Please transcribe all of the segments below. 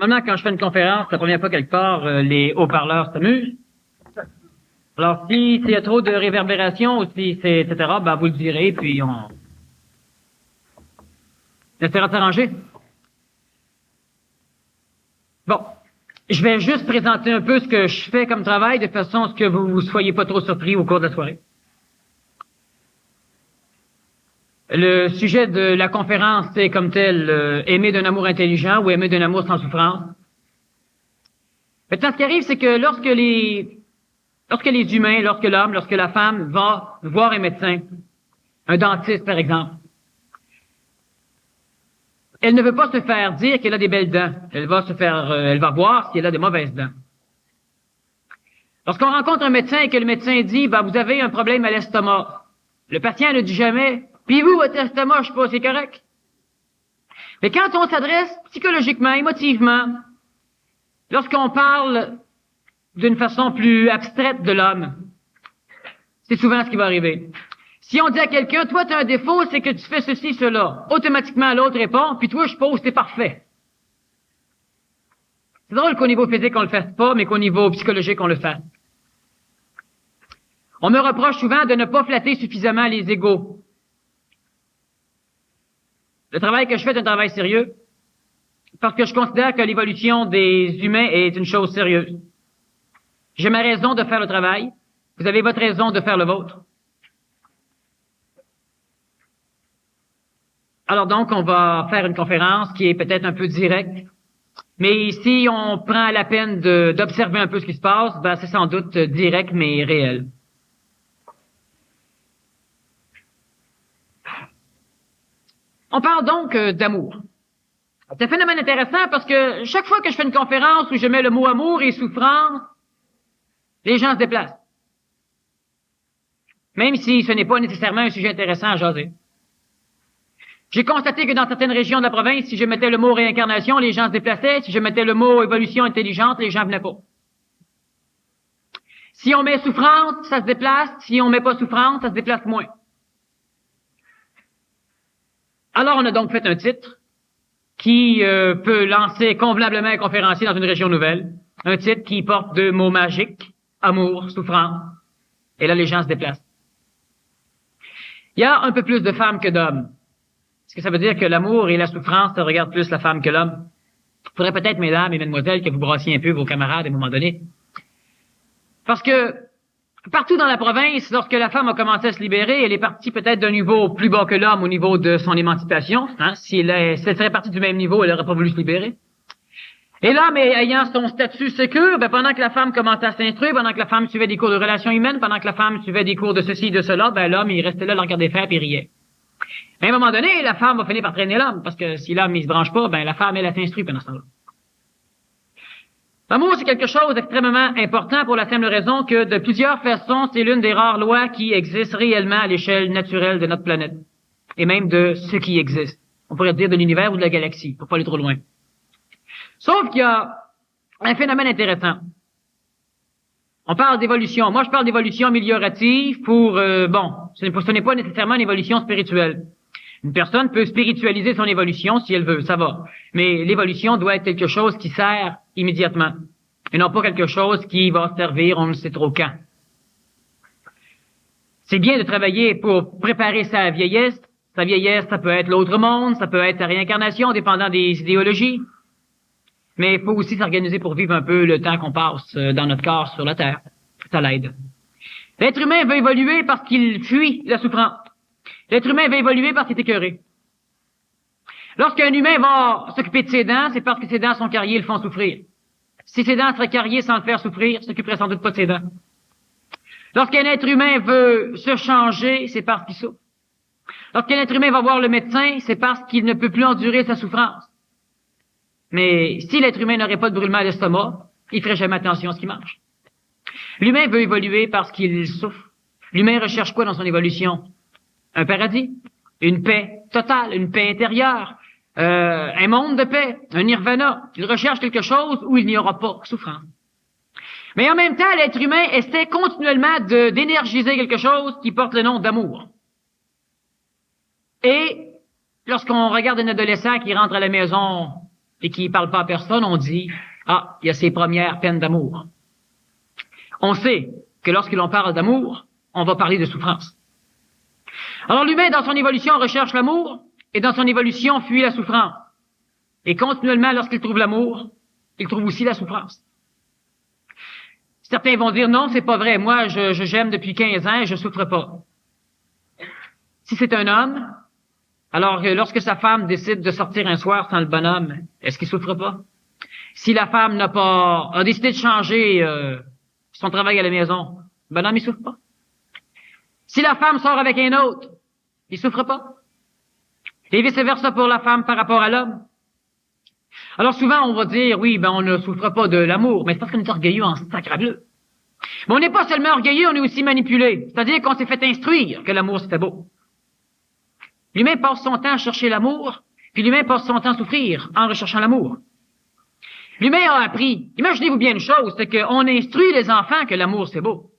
Maintenant, quand je fais une conférence, la première fois quelque part, les haut-parleurs s'amusent. Alors, s'il y a trop de réverbération ou si c'est, etc., ben, vous le direz, puis on essaiera de s'arranger. Bon. Je vais juste présenter un peu ce que je fais comme travail, de façon à ce que vous ne soyez pas trop surpris au cours de la soirée. Le sujet de la conférence, c'est comme tel, aimer d'un amour intelligent ou aimer d'un amour sans souffrance. Maintenant, ce qui arrive, c'est que lorsque les humains, lorsque l'homme, lorsque la femme va voir un médecin, un dentiste par exemple, elle ne veut pas se faire dire qu'elle a des belles dents. Elle va voir si elle a des mauvaises dents. Lorsqu'on rencontre un médecin et que le médecin dit, vous avez un problème à l'estomac, le patient ne dit jamais, puis vous, votre estomac, je sais pas, c'est correct. Mais quand on s'adresse psychologiquement, émotivement, lorsqu'on parle d'une façon plus abstraite de l'homme, c'est souvent ce qui va arriver. Si on dit à quelqu'un, toi, tu as un défaut, c'est que tu fais ceci, cela. Automatiquement, l'autre répond, puis toi, je suppose, c'est parfait. C'est drôle qu'au niveau physique, on le fasse pas, mais qu'au niveau psychologique, on le fasse. On me reproche souvent de ne pas flatter suffisamment les égos. Le travail que je fais est un travail sérieux, parce que je considère que l'évolution des humains est une chose sérieuse. J'ai ma raison de faire le travail. Vous avez votre raison de faire le vôtre. Alors donc, on va faire une conférence qui est peut-être un peu directe. Mais si on prend la peine d'observer un peu ce qui se passe, c'est sans doute direct mais réel. On parle donc d'amour. C'est un phénomène intéressant parce que chaque fois que je fais une conférence où je mets le mot amour et souffrance, les gens se déplacent. Même si ce n'est pas nécessairement un sujet intéressant à jaser. J'ai constaté que dans certaines régions de la province, si je mettais le mot réincarnation, les gens se déplaçaient. Si je mettais le mot évolution intelligente, les gens venaient pas. Si on met souffrance, ça se déplace. Si on met pas souffrance, ça se déplace moins. Alors, on a donc fait un titre qui peut lancer convenablement un conférencier dans une région nouvelle. Un titre qui porte deux mots magiques, amour, souffrance. Et là, les gens se déplacent. Il y a un peu plus de femmes que d'hommes. Est-ce que ça veut dire que l'amour et la souffrance, ça regarde plus la femme que l'homme? Il faudrait peut-être, mesdames et mesdemoiselles, que vous brassiez un peu vos camarades à un moment donné. Parce que partout dans la province, lorsque la femme a commencé à se libérer, elle est partie peut-être d'un niveau plus bas que l'homme au niveau de son émancipation. Si elle serait partie du même niveau, elle n'aurait pas voulu se libérer. Et l'homme, ayant son statut sécure, pendant que la femme commençait à s'instruire, pendant que la femme suivait des cours de relations humaines, pendant que la femme suivait des cours de ceci, de cela, l'homme, il restait là, le regardait faire, puis il riait. À un moment donné, la femme va finir par traîner l'homme, parce que si l'homme, il se branche pas, la femme, elle s'instruit pendant ce temps-là. L'amour, c'est quelque chose d'extrêmement important pour la simple raison que, de plusieurs façons, c'est l'une des rares lois qui existent réellement à l'échelle naturelle de notre planète. Et même de ce qui existe. On pourrait dire de l'univers ou de la galaxie, pour pas aller trop loin. Sauf qu'il y a un phénomène intéressant. On parle d'évolution. Moi, je parle d'évolution améliorative pour, ce n'est pas nécessairement une évolution spirituelle. Une personne peut spiritualiser son évolution si elle veut, ça va. Mais l'évolution doit être quelque chose qui sert immédiatement. Et non pas quelque chose qui va servir on ne sait trop quand. C'est bien de travailler pour préparer sa vieillesse. Sa vieillesse, ça peut être l'autre monde, ça peut être sa réincarnation, dépendant des idéologies. Mais il faut aussi s'organiser pour vivre un peu le temps qu'on passe dans notre corps sur la Terre. Ça l'aide. L'être humain veut évoluer parce qu'il fuit la souffrance. L'être humain va évoluer parce qu'il est écœuré. Lorsqu'un humain va s'occuper de ses dents, c'est parce que ses dents sont carriées et le font souffrir. Si ses dents seraient carriées sans le faire souffrir, il s'occuperait sans doute pas de ses dents. Lorsqu'un être humain veut se changer, c'est parce qu'il souffre. Lorsqu'un être humain va voir le médecin, c'est parce qu'il ne peut plus endurer sa souffrance. Mais si l'être humain n'aurait pas de brûlement à l'estomac, il ferait jamais attention à ce qu'il mange. L'humain veut évoluer parce qu'il souffre. L'humain recherche quoi dans son évolution? Un paradis, une paix totale, une paix intérieure, un monde de paix, un nirvana. Il recherche quelque chose où il n'y aura pas de souffrance. Mais en même temps, l'être humain essaie continuellement d'énergiser quelque chose qui porte le nom d'amour. Et lorsqu'on regarde un adolescent qui rentre à la maison et qui parle pas à personne, on dit « Ah, il y a ses premières peines d'amour ». On sait que lorsque l'on parle d'amour, on va parler de souffrance. Alors l'humain, dans son évolution, recherche l'amour, et dans son évolution, fuit la souffrance. Et continuellement, lorsqu'il trouve l'amour, il trouve aussi la souffrance. Certains vont dire, non, c'est pas vrai, moi, j'aime depuis 15 ans et je souffre pas. Si c'est un homme, alors lorsque sa femme décide de sortir un soir sans le bonhomme, est-ce qu'il souffre pas? Si la femme a décidé de changer son travail à la maison, le bonhomme, il souffre pas. Si la femme sort avec un autre, il souffre pas. Et vice-versa pour la femme par rapport à l'homme. Alors souvent, on va dire, oui, ben on ne souffre pas de l'amour, mais c'est parce qu'on est orgueilleux en sacrableu. Mais on n'est pas seulement orgueilleux, on est aussi manipulé. C'est-à-dire qu'on s'est fait instruire que l'amour, c'était beau. L'humain passe son temps à chercher l'amour, puis l'humain passe son temps à souffrir en recherchant l'amour. L'humain a appris, imaginez-vous bien une chose, c'est qu'on instruit les enfants que l'amour, c'est beau.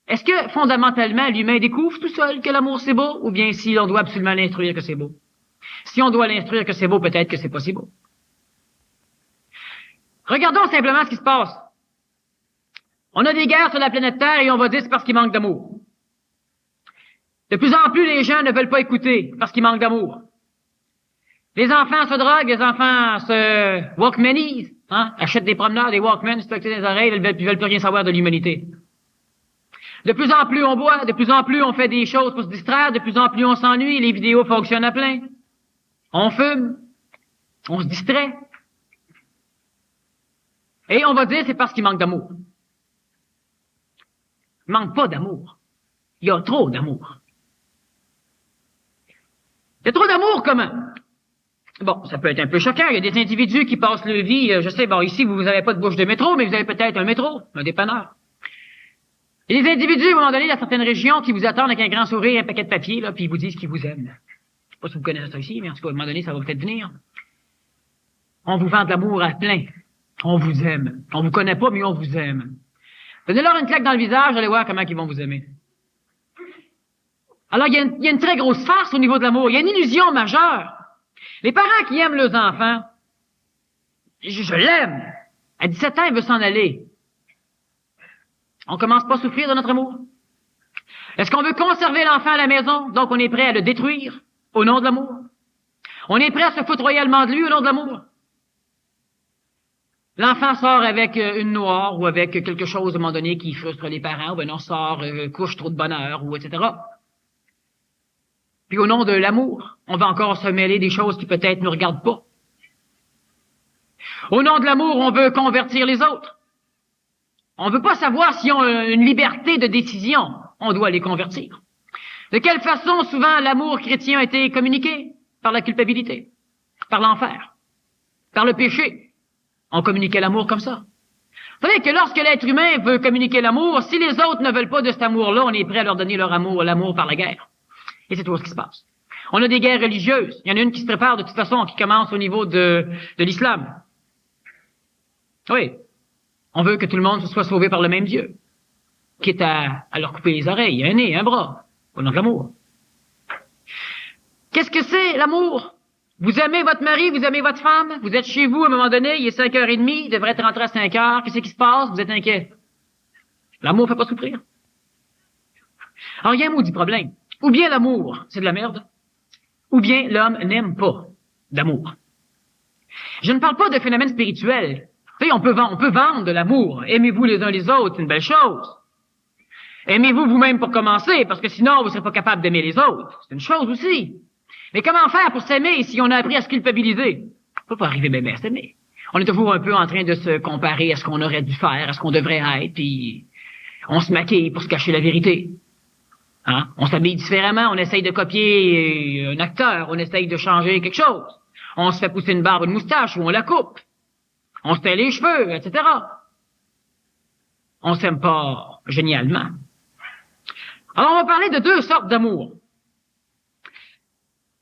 Est-ce que, fondamentalement, l'humain découvre tout seul que l'amour, c'est beau, ou bien si on doit absolument l'instruire que c'est beau? Si on doit l'instruire que c'est beau, peut-être que c'est pas si beau. Regardons simplement ce qui se passe. On a des guerres sur la planète Terre et on va dire c'est parce qu'il manque d'amour. De plus en plus, les gens ne veulent pas écouter parce qu'il manque d'amour. Les enfants se droguent, les enfants se walkmanisent, achètent des promeneurs, des walkmans, se toquent les oreilles, ils veulent plus rien savoir de l'humanité. De plus en plus on boit, de plus en plus on fait des choses pour se distraire, de plus en plus on s'ennuie, les vidéos fonctionnent à plein. On fume, on se distrait. Et on va dire c'est parce qu'il manque d'amour. Il manque pas d'amour. Il y a trop d'amour. Il y a trop d'amour comment? Bon, ça peut être un peu choquant. Il y a des individus qui passent leur vie, je sais, bon, ici, vous n'avez pas de bouche de métro, mais vous avez peut-être un métro, un dépanneur. Il y a des individus, à un moment donné, dans certaines régions, qui vous attendent avec un grand sourire, un paquet de papier, là, puis ils vous disent qu'ils vous aiment. Je sais pas si vous connaissez ça ici, mais en tout cas, à un moment donné, ça va peut-être venir. On vous vend de l'amour à plein. On vous aime. On vous connaît pas, mais on vous aime. Donnez-leur une claque dans le visage, allez voir comment ils vont vous aimer. Alors, il y a une très grosse farce au niveau de l'amour. Il y a une illusion majeure. Les parents qui aiment leurs enfants, je l'aime. À 17 ans, il veut s'en aller. On commence pas à souffrir de notre amour. Est-ce qu'on veut conserver l'enfant à la maison, donc on est prêt à le détruire au nom de l'amour? On est prêt à se foutre royalement de lui au nom de l'amour? L'enfant sort avec une noire ou avec quelque chose à un moment donné qui frustre les parents, ou ben non, sort, couche trop de bonheur, ou etc. Puis au nom de l'amour, on va encore se mêler des choses qui peut-être ne nous regardent pas. Au nom de l'amour, on veut convertir les autres. On veut pas savoir s'ils ont une liberté de décision. On doit les convertir. De quelle façon, souvent, l'amour chrétien a été communiqué? Par la culpabilité, par l'enfer, par le péché. On communiquait l'amour comme ça. Vous savez que lorsque l'être humain veut communiquer l'amour, si les autres ne veulent pas de cet amour-là, on est prêt à leur donner leur amour, l'amour par la guerre. Et c'est tout ce qui se passe. On a des guerres religieuses. Il y en a une qui se prépare de toute façon, qui commence au niveau de l'islam. Oui. On veut que tout le monde soit sauvé par le même Dieu. Quitte à leur couper les oreilles, un nez, un bras. Au nom de l'amour. Qu'est-ce que c'est, l'amour? Vous aimez votre mari, vous aimez votre femme, vous êtes chez vous à un moment donné, il est 5h30, il devrait être rentré à 5h, qu'est-ce qui se passe? Vous êtes inquiet. L'amour ne fait pas souffrir. Alors, il y a un maudit problème. Ou bien l'amour, c'est de la merde, ou bien l'homme n'aime pas d'amour. Je ne parle pas de phénomène spirituel. Vous savez, on peut vendre de l'amour. Aimez-vous les uns les autres, c'est une belle chose. Aimez-vous vous-même pour commencer, parce que sinon, vous ne serez pas capable d'aimer les autres. C'est une chose aussi. Mais comment faire pour s'aimer si on a appris à se culpabiliser? On peut pas arriver même à s'aimer. On est toujours un peu en train de se comparer à ce qu'on aurait dû faire, à ce qu'on devrait être, puis on se maquille pour se cacher la vérité. On s'habille différemment, on essaye de copier un acteur, on essaye de changer quelque chose. On se fait pousser une barbe ou une moustache, ou on la coupe. On se teint les cheveux, etc. On s'aime pas génialement. Alors, on va parler de deux sortes d'amour.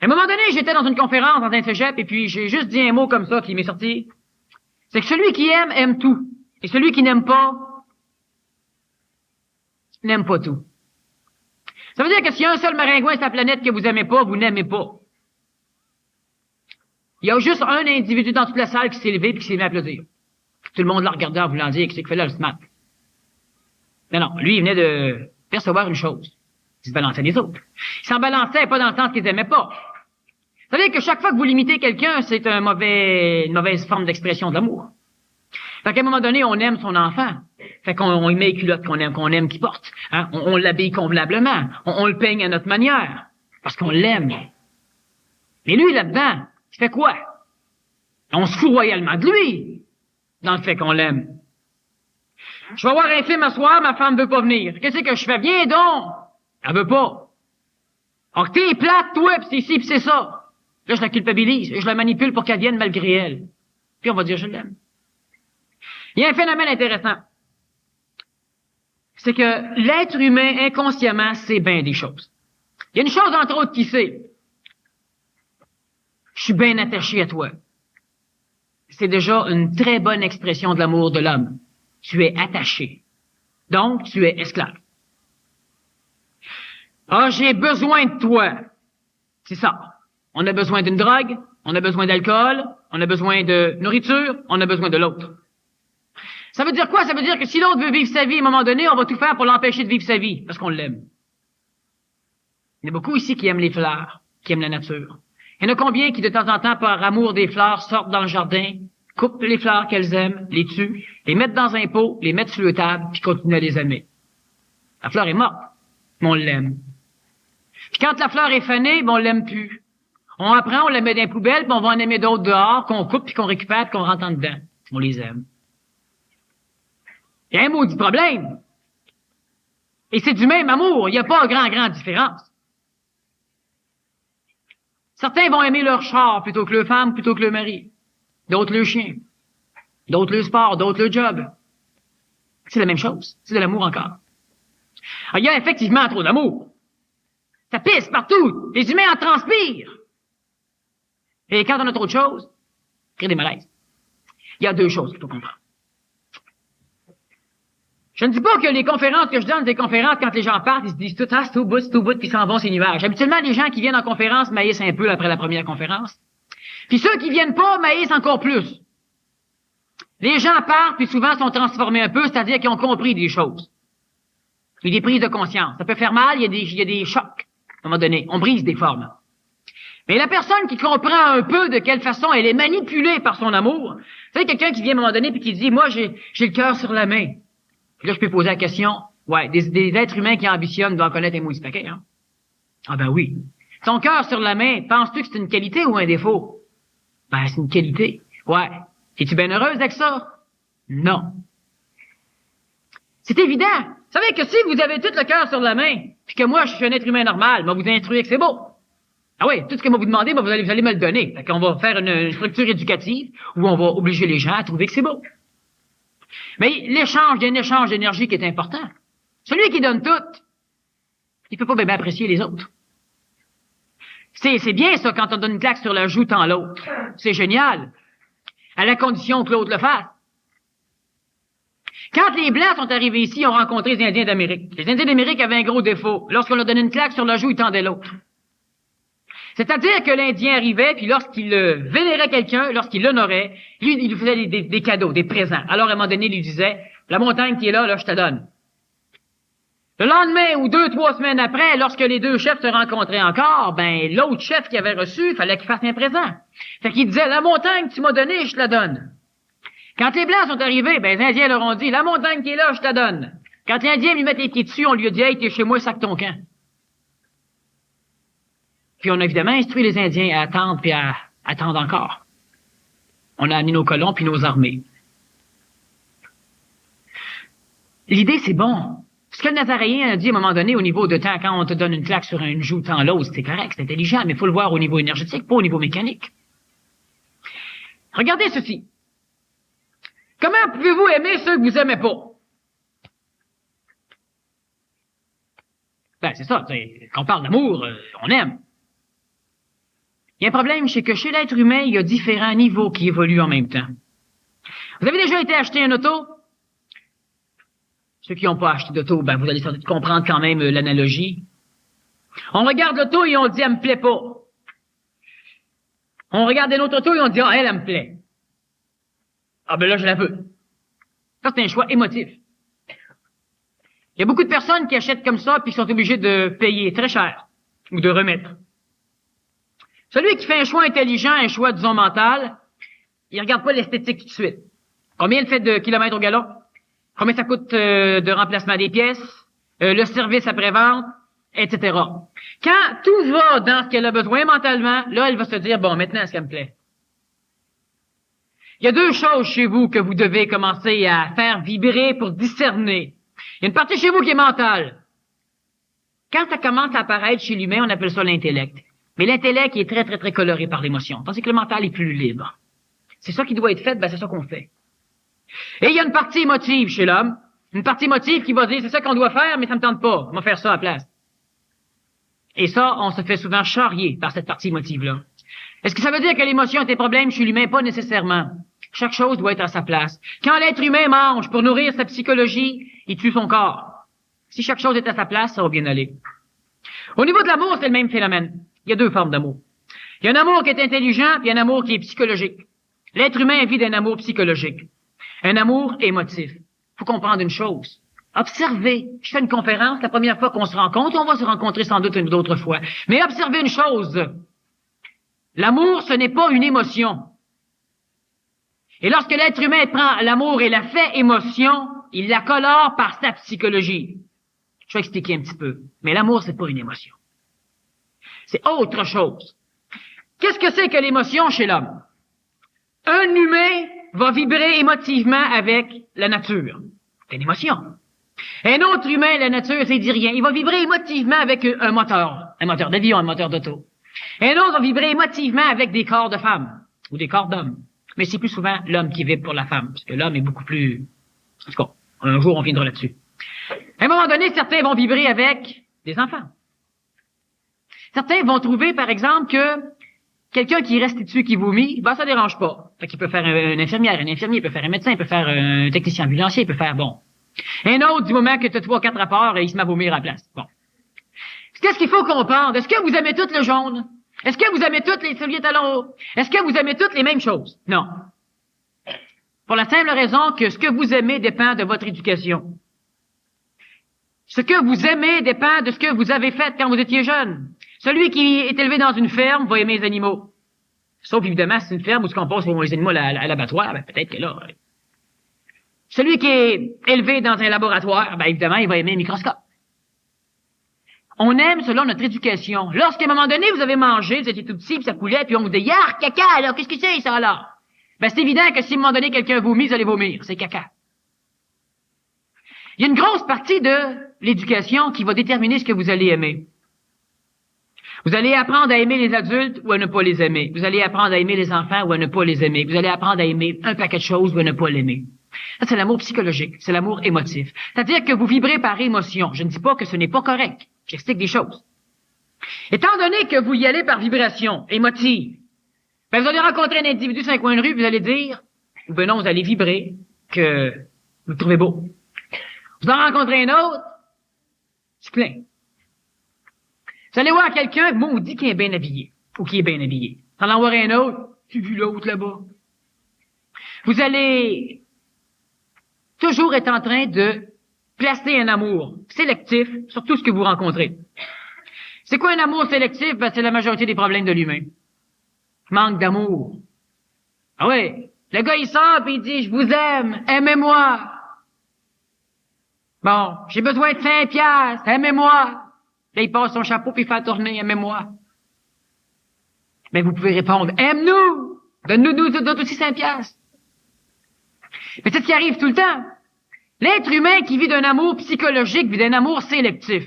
À un moment donné, j'étais dans une conférence dans un cégep, et puis j'ai juste dit un mot comme ça qui m'est sorti. C'est que celui qui aime, aime tout. Et celui qui n'aime pas tout. Ça veut dire que s'il y a un seul maringouin sur la planète que vous aimez pas, vous n'aimez pas. Il y a juste un individu dans toute la salle qui s'est levé et qui s'est mis à applaudir. Tout le monde l'a regardé en voulant dire qu'est-ce qu'il fait là, le smart. Mais non, lui, il venait de percevoir une chose. Il se balançait les autres. Il s'en balançait pas dans le sens qu'ils aimaient pas. Vous savez que chaque fois que vous limitez quelqu'un, c'est une mauvaise forme d'expression de l'amour. Fait qu'à un moment donné, on aime son enfant. Fait qu'on lui met les culottes qu'on aime qu'il porte. Hein? On l'habille convenablement. On le peigne à notre manière. Parce qu'on l'aime. Mais lui, là-dedans, il fait quoi? On se fout royalement de lui. Dans le fait qu'on l'aime. Je vais voir un film à soir, ma femme veut pas venir. Qu'est-ce que je fais? Viens donc! Elle veut pas. Alors que t'es plate, toi, pis c'est ci, pis c'est ça. Là, je la culpabilise. Je la manipule pour qu'elle vienne malgré elle. Puis on va dire, je l'aime. Il y a un phénomène intéressant. C'est que l'être humain, inconsciemment, sait bien des choses. Il y a une chose, entre autres, qui sait. Je suis bien attaché à toi. C'est déjà une très bonne expression de l'amour de l'homme. Tu es attaché. Donc, tu es esclave. Ah, j'ai besoin de toi. C'est ça. On a besoin d'une drogue, on a besoin d'alcool, on a besoin de nourriture, on a besoin de l'autre. Ça veut dire quoi? Ça veut dire que si l'autre veut vivre sa vie, à un moment donné, on va tout faire pour l'empêcher de vivre sa vie, parce qu'on l'aime. Il y en a beaucoup ici qui aiment les fleurs, qui aiment la nature. Il y en a combien qui, de temps en temps, par amour des fleurs, sortent dans le jardin, coupent les fleurs qu'elles aiment, les tuent, les mettent dans un pot, les mettent sur le table, puis continuent à les aimer. La fleur est morte, mais on l'aime. Puis quand la fleur est fanée, ben on l'aime plus. On apprend, on la met dans les poubelles, puis on va en aimer d'autres dehors, qu'on coupe, puis qu'on récupère, puis qu'on rentre en dedans. On les aime. Il y a un maudit problème. Et c'est du même amour. Il n'y a pas grand différence. Certains vont aimer leur char plutôt que leur femme, plutôt que leur mari. D'autres leur chien. D'autres leur sport, d'autres leur job. C'est la même chose. C'est de l'amour encore. Alors, il y a effectivement trop d'amour. Ça pisse partout. Les humains en transpirent. Et quand on a trop de choses, ça crée des malaises. Il y a deux choses qu'il faut comprendre. Je ne dis pas que les conférences que je donne, des conférences, quand les gens partent, ils se disent tout, ah, c'est tout bout, puis ils s'en vont, ces nuages. Habituellement, les gens qui viennent en conférence maïssent un peu après la première conférence. Puis ceux qui viennent pas maïssent encore plus. Les gens partent, puis souvent sont transformés un peu, c'est-à-dire qu'ils ont compris des choses. Il y a des prises de conscience. Ça peut faire mal, il y a des chocs. À un moment donné, on brise des formes. Mais la personne qui comprend un peu de quelle façon elle est manipulée par son amour, vous savez, quelqu'un qui vient à un moment donné puis qui dit, moi, j'ai le cœur sur la main. Puis là, je peux poser la question, ouais, des êtres humains qui ambitionnent doivent connaître un maudit paquet, hein? Ah ben oui. Ton cœur sur la main, penses-tu que c'est une qualité ou un défaut? Ben, c'est une qualité. Ouais. Es-tu bien heureuse avec ça? Non. C'est évident. Vous savez que si vous avez tout le cœur sur la main, puis que moi, je suis un être humain normal, moi, vous instruire que c'est beau. Ah oui, tout ce que moi vous demandez, vous allez me le donner. Fait qu'on va faire une structure éducative où on va obliger les gens à trouver que c'est beau. Mais l'échange, il y a un échange d'énergie qui est important. Celui qui donne tout, il peut pas bien apprécier les autres. C'est bien ça quand on donne une claque sur la joue tant l'autre. C'est génial. À la condition que l'autre le fasse. Quand les Blancs sont arrivés ici, ils ont rencontré les Indiens d'Amérique. Les Indiens d'Amérique avaient un gros défaut. Lorsqu'on leur donnait une claque sur la joue, ils tendaient l'autre. C'est-à-dire que l'Indien arrivait, puis lorsqu'il vénérait quelqu'un, lorsqu'il l'honorait, lui, il lui faisait des cadeaux, des présents. Alors, à un moment donné, il lui disait, la montagne qui est là, je te donne. Le lendemain ou 2-3 semaines après, lorsque les deux chefs se rencontraient encore, ben, l'autre chef qui avait reçu, il fallait qu'il fasse un présent. Fait qu'il disait, la montagne que tu m'as donnée, je te la donne. Quand les Blancs sont arrivés, ben, les Indiens leur ont dit, la montagne qui est là, je te la donne. Quand l'Indien lui met les pieds dessus, on lui a dit, hey, t'es chez moi, sac ton camp. Puis on a évidemment instruit les Indiens à attendre puis à attendre encore. On a amené nos colons puis nos armées. L'idée, c'est bon. Ce que le Nazaréen a dit à un moment donné au niveau de temps, quand on te donne une claque sur une joue, tant l'autre, c'est correct, c'est intelligent, mais il faut le voir au niveau énergétique, pas au niveau mécanique. Regardez ceci. Comment pouvez-vous aimer ceux que vous aimez pas? Ben, c'est ça, quand on parle d'amour, on aime. Il y a un problème, c'est que chez l'être humain, il y a différents niveaux qui évoluent en même temps. Vous avez déjà été acheter un auto? Ceux qui n'ont pas acheté d'auto, ben, vous allez sans doute comprendre quand même l'analogie. On regarde l'auto et on dit, elle me plaît pas. On regarde une autre auto et on dit, ah, elle me plaît. Ah, ben là, je la veux. Ça, c'est un choix émotif. Il y a beaucoup de personnes qui achètent comme ça puis qui sont obligées de payer très cher ou de remettre. Celui qui fait un choix intelligent, un choix, disons, mental, il regarde pas l'esthétique tout de suite. Combien il fait de kilomètres au gallon? Combien ça coûte de remplacement des pièces? Le service après-vente, etc. Quand tout va dans ce qu'elle a besoin mentalement, là, elle va se dire, bon, maintenant, est-ce qu'elle me plaît? Il y a deux choses chez vous que vous devez commencer à faire vibrer pour discerner. Il y a une partie chez vous qui est mentale. Quand ça commence à apparaître chez l'humain, on appelle ça l'intellect. Mais l'intellect est très, très, très coloré par l'émotion, tandis que le mental est plus libre. C'est ça qui doit être fait, ben c'est ça qu'on fait. Et il y a une partie émotive chez l'homme, une partie émotive qui va dire, c'est ça qu'on doit faire, mais ça me tente pas, on va faire ça à la place. Et ça, on se fait souvent charrier par cette partie émotive-là. Est-ce que ça veut dire que l'émotion est un problème chez l'humain? Pas nécessairement. Chaque chose doit être à sa place. Quand l'être humain mange pour nourrir sa psychologie, il tue son corps. Si chaque chose est à sa place, ça va bien aller. Au niveau de l'amour, c'est le même phénomène. Il y a deux formes d'amour. Il y a un amour qui est intelligent, puis un amour qui est psychologique. L'être humain vit d'un amour psychologique. Un amour émotif. Faut comprendre une chose. Observez. Je fais une conférence, la première fois qu'on se rencontre, on va se rencontrer sans doute une autre fois. Mais observez une chose. L'amour, ce n'est pas une émotion. Et lorsque l'être humain prend l'amour et la fait émotion, il la colore par sa psychologie. Je vais expliquer un petit peu. Mais l'amour, c'est pas une émotion. C'est autre chose. Qu'est-ce que c'est que l'émotion chez l'homme? Un humain va vibrer émotivement avec la nature. C'est une émotion. Un autre humain, la nature, c'est dit rien. Il va vibrer émotivement avec un moteur d'avion, un moteur d'auto. Un autre va vibrer émotivement avec des corps de femmes ou des corps d'hommes. Mais c'est plus souvent l'homme qui vibre pour la femme, parce que l'homme est beaucoup plus... En tout cas, un jour, on viendra là-dessus. À un moment donné, certains vont vibrer avec des enfants. Certains vont trouver, par exemple, que quelqu'un qui reste dessus, qui vomit, ben ça dérange pas. Fait qu'il peut faire une infirmière, un infirmier, il peut faire un médecin, il peut faire un technicien ambulancier, il peut faire, bon. Un autre, du moment que tu as 3-4 rapports, il se met à vomir à la place. Bon. Qu'est-ce qu'il faut comprendre? Est-ce que vous aimez tout le jaune? Est-ce que vous aimez toutes les souliers talons hauts? Est-ce que vous aimez toutes les mêmes choses? Non. Pour la simple raison que ce que vous aimez dépend de votre éducation. Ce que vous aimez dépend de ce que vous avez fait quand vous étiez jeune. Celui qui est élevé dans une ferme va aimer les animaux. Sauf évidemment, si c'est une ferme où ce qu'on passe les animaux à l'abattoir, ben peut-être que là... Celui qui est élevé dans un laboratoire, ben évidemment, il va aimer un microscope. On aime selon notre éducation. Lorsqu'à un moment donné, vous avez mangé, vous étiez tout petit, puis ça coulait, puis on vous dit « Yark, caca, alors, qu'est-ce que c'est, ça, là? » Ben, c'est évident que si à un moment donné, quelqu'un vomit, vous allez vomir. C'est caca. Il y a une grosse partie de l'éducation qui va déterminer ce que vous allez aimer. Vous allez apprendre à aimer les adultes ou à ne pas les aimer. Vous allez apprendre à aimer les enfants ou à ne pas les aimer. Vous allez apprendre à aimer un paquet de choses ou à ne pas l'aimer. Ça, c'est l'amour psychologique. C'est l'amour émotif. C'est-à-dire que vous vibrez par émotion. Je ne dis pas que ce n'est pas correct. J'explique des choses. Étant donné que vous y allez par vibration émotive, ben vous allez rencontrer un individu sur un coin de rue, vous allez dire, ou ben non, vous allez vibrer que vous le trouvez beau. Vous en rencontrez un autre, c'est plein. Vous allez voir quelqu'un, bon, on dit qu'il est bien habillé, ou qui est bien habillé. Vous allez en voir un autre, tu vu l'autre là-bas. Vous allez toujours être en train de placer un amour sélectif sur tout ce que vous rencontrez. C'est quoi un amour sélectif? Ben, c'est la majorité des problèmes de l'humain. Manque d'amour. Ah ouais, le gars il sort et il dit « Je vous aime, aimez-moi ». Bon, j'ai besoin de 5 piastres, aimez-moi. Là, il passe son chapeau puis il fait tourner, aimez-moi. Mais vous pouvez répondre « Aime-nous, donne-nous aussi 5 piastres ». Mais c'est ce qui arrive tout le temps. L'être humain qui vit d'un amour psychologique vit d'un amour sélectif.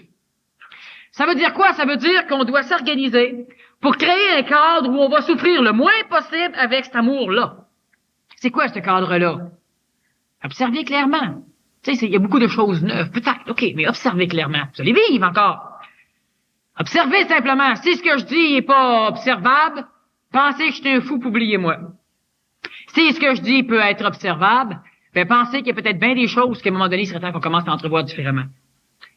Ça veut dire quoi? Ça veut dire qu'on doit s'organiser pour créer un cadre où on va souffrir le moins possible avec cet amour-là. C'est quoi ce cadre-là? Observez clairement. Tu sais, il y a beaucoup de choses neuves. Peut-être, ok, mais observez clairement. Vous allez vivre encore. Observez simplement. Si ce que je dis n'est pas observable, pensez que je suis un fou, puis oubliez-moi. Si ce que je dis peut être observable, ben pensez qu'il y a peut-être bien des choses qu'à un moment donné, il serait temps qu'on commence à entrevoir différemment.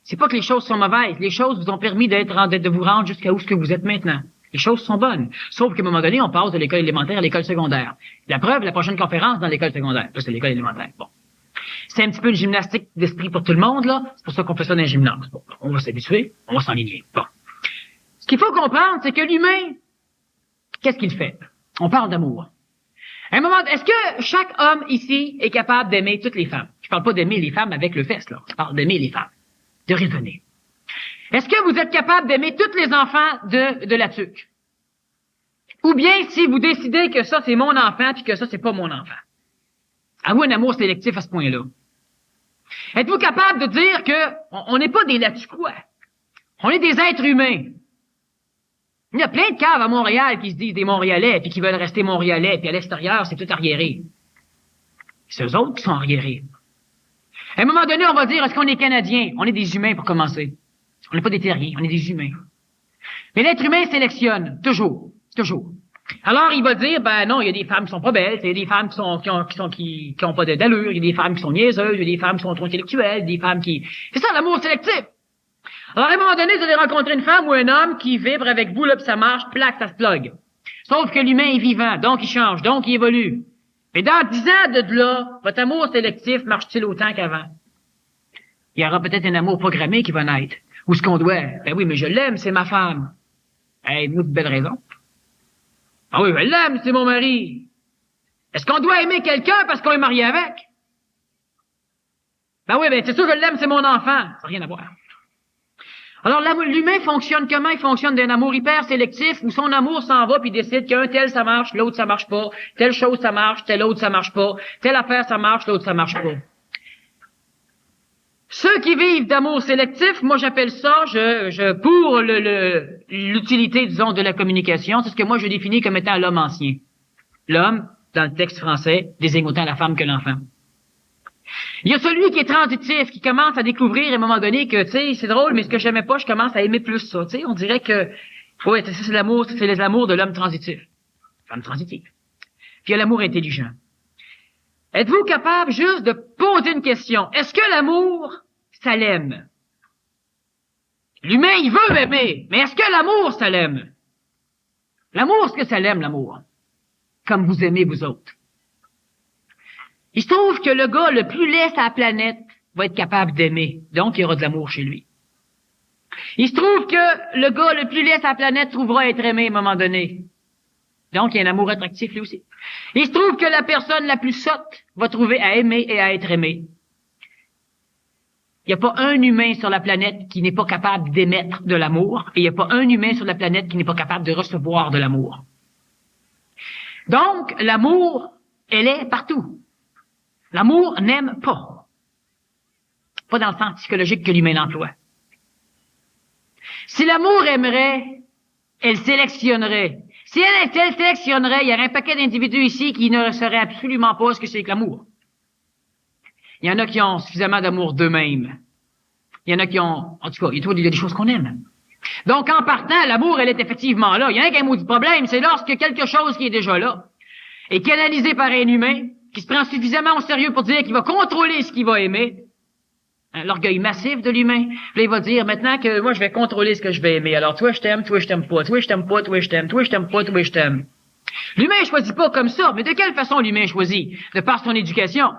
C'est pas que les choses sont mauvaises. Les choses vous ont permis de vous rendre jusqu'à où ce que vous êtes maintenant. Les choses sont bonnes. Sauf qu'à un moment donné, on passe de l'école élémentaire à l'école secondaire. La preuve, la prochaine conférence dans l'école secondaire. Là, c'est l'école élémentaire. Bon. C'est un petit peu une gymnastique d'esprit pour tout le monde, là. C'est pour ça qu'on fait ça dans les gymnases. Bon, on va s'habituer, on va s'enligner. Bon. Ce qu'il faut comprendre, c'est que l'humain, qu'est-ce qu'il fait? On parle d'amour. À un moment, est-ce que chaque homme ici est capable d'aimer toutes les femmes? Je parle pas d'aimer les femmes avec le fesse, là. Je parle d'aimer les femmes. De raisonner. Est-ce que vous êtes capable d'aimer tous les enfants de la tuque? Ou bien si vous décidez que ça c'est mon enfant puis que ça c'est pas mon enfant? Avez-vous un amour sélectif à ce point-là? Êtes-vous capable de dire que on n'est pas des latuquois? On est des êtres humains. Il y a plein de caves à Montréal qui se disent des Montréalais puis qui veulent rester Montréalais puis à l'extérieur c'est tout arriéré. C'est eux autres qui sont arriérés. À un moment donné, on va dire, est-ce qu'on est Canadiens? On est des humains pour commencer. On n'est pas des terriens, on est des humains. Mais l'être humain sélectionne, toujours, toujours. Alors, il va dire, ben non, il y a des femmes qui sont pas belles, il y a des femmes qui ont pas d'allure, il y a des femmes qui sont niaiseuses, il y a des femmes qui sont trop intellectuelles, des femmes qui... C'est ça, l'amour sélectif. Alors, à un moment donné, vous allez rencontrer une femme ou un homme qui vibre avec vous, là, puis ça marche, plaque, ça se plug. Sauf que l'humain est vivant, donc il change, donc il évolue. Et dans 10 ans de là, votre amour sélectif marche-t-il autant qu'avant? Il y aura peut-être un amour programmé qui va naître. Ou ce qu'on doit. Ben oui, mais je l'aime, c'est ma femme. Hey, vous, de belle raison. Ah oui, je l'aime, c'est mon mari. Est-ce qu'on doit aimer quelqu'un parce qu'on est marié avec? Ben oui, ben c'est sûr que je l'aime, c'est mon enfant. Ça n'a rien à voir. Alors, l'humain fonctionne comment? Il fonctionne d'un amour hyper sélectif où son amour s'en va puis décide qu'un tel ça marche, l'autre ça marche pas. Telle chose ça marche, telle autre ça marche pas. Telle affaire ça marche, l'autre ça marche pas. Ceux qui vivent d'amour sélectif, moi j'appelle ça, pour l'utilité, disons, de la communication, c'est ce que moi je définis comme étant l'homme ancien. L'homme, dans le texte français, désigne autant la femme que l'enfant. Il y a celui qui est transitif, qui commence à découvrir à un moment donné que, tu sais, c'est drôle, mais ce que j'aimais pas, je commence à aimer plus ça, tu sais, on dirait que, ouais, c'est l'amour, c'est les amours de l'homme transitif. Femme transitive. Puis il y a l'amour intelligent. Êtes-vous capable juste de poser une question? Est-ce que l'amour, ça l'aime? L'humain, il veut aimer, mais est-ce que l'amour, ça l'aime? L'amour, est-ce que ça l'aime, l'amour? Comme vous aimez, vous autres. Il se trouve que le gars le plus laid sur la planète va être capable d'aimer. Donc, il y aura de l'amour chez lui. Il se trouve que le gars le plus laid sur la planète trouvera à être aimé à un moment donné. Donc, il y a un amour attractif, lui aussi. Il se trouve que la personne la plus sotte va trouver à aimer et à être aimée. Il n'y a pas un humain sur la planète qui n'est pas capable d'émettre de l'amour, et il n'y a pas un humain sur la planète qui n'est pas capable de recevoir de l'amour. Donc, l'amour, elle est partout. L'amour n'aime pas. Pas dans le sens psychologique que l'humain l'emploie. Si l'amour aimerait, elle sélectionnerait. Si elle sélectionnerait, il y aurait un paquet d'individus ici qui ne sauraient absolument pas ce que c'est que l'amour. Il y en a qui ont suffisamment d'amour d'eux-mêmes. Il y en a qui ont... En tout cas, il y a des choses qu'on aime. Donc, en partant, l'amour, elle est effectivement là. Il y en a qu'un maudit problème, c'est lorsque quelque chose qui est déjà là est canalisé par un humain qui se prend suffisamment au sérieux pour dire qu'il va contrôler ce qu'il va aimer. L'orgueil massif de l'humain. Puis il va dire, maintenant que moi, je vais contrôler ce que je vais aimer. Alors, toi, je t'aime, toi, je t'aime pas. Toi, je t'aime pas, toi, je t'aime. Toi, je t'aime pas, toi, je t'aime. L'humain choisit pas comme ça. Mais de quelle façon l'humain choisit? De par son éducation.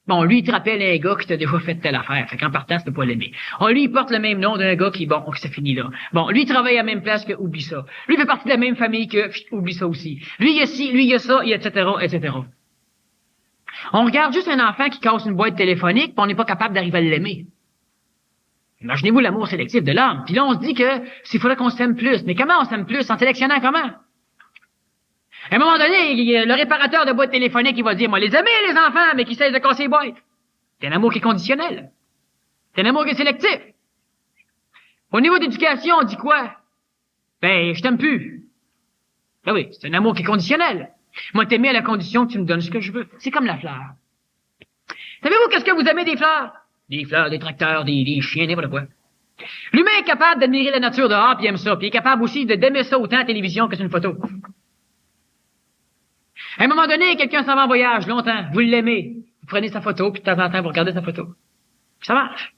Bon, lui, il te rappelle un gars qui t'a déjà fait telle affaire. Fait qu'en partant, tu peux pas l'aimer. Lui, il porte le même nom d'un gars qui, bon, ça finit là. Bon, lui, il travaille à la même place que, oublie ça. Lui, il fait partie de la même famille que, oublie ça aussi. Lui, il y a ci, lui, il y a ça, etc., etc. On regarde juste un enfant qui casse une boîte téléphonique, puis on n'est pas capable d'arriver à l'aimer. Imaginez-vous l'amour sélectif de l'homme. Puis là, on se dit que s'il faudrait qu'on s'aime plus. Mais comment on s'aime plus? En sélectionnant comment? À un moment donné, le réparateur de boîtes téléphoniques, il va dire, moi, les aimer, les enfants, mais qui cessent de casser les boîtes. C'est un amour qui est conditionnel. C'est un amour qui est sélectif. Au niveau d'éducation, on dit quoi? Ben, je t'aime plus. Ben oui, c'est un amour qui est conditionnel. Moi, t'aimer à la condition que tu me donnes ce que je veux. C'est comme la fleur. Savez-vous qu'est-ce que vous aimez des fleurs? Des fleurs, des tracteurs, des chiens, n'importe quoi. L'humain est capable d'admirer la nature dehors, puis il aime ça. Puis il est capable aussi d'aimer ça autant à la télévision que sur une photo. À un moment donné, quelqu'un s'en va en voyage, longtemps. Vous l'aimez. Vous prenez sa photo, puis de temps en temps, vous regardez sa photo. Puis ça marche.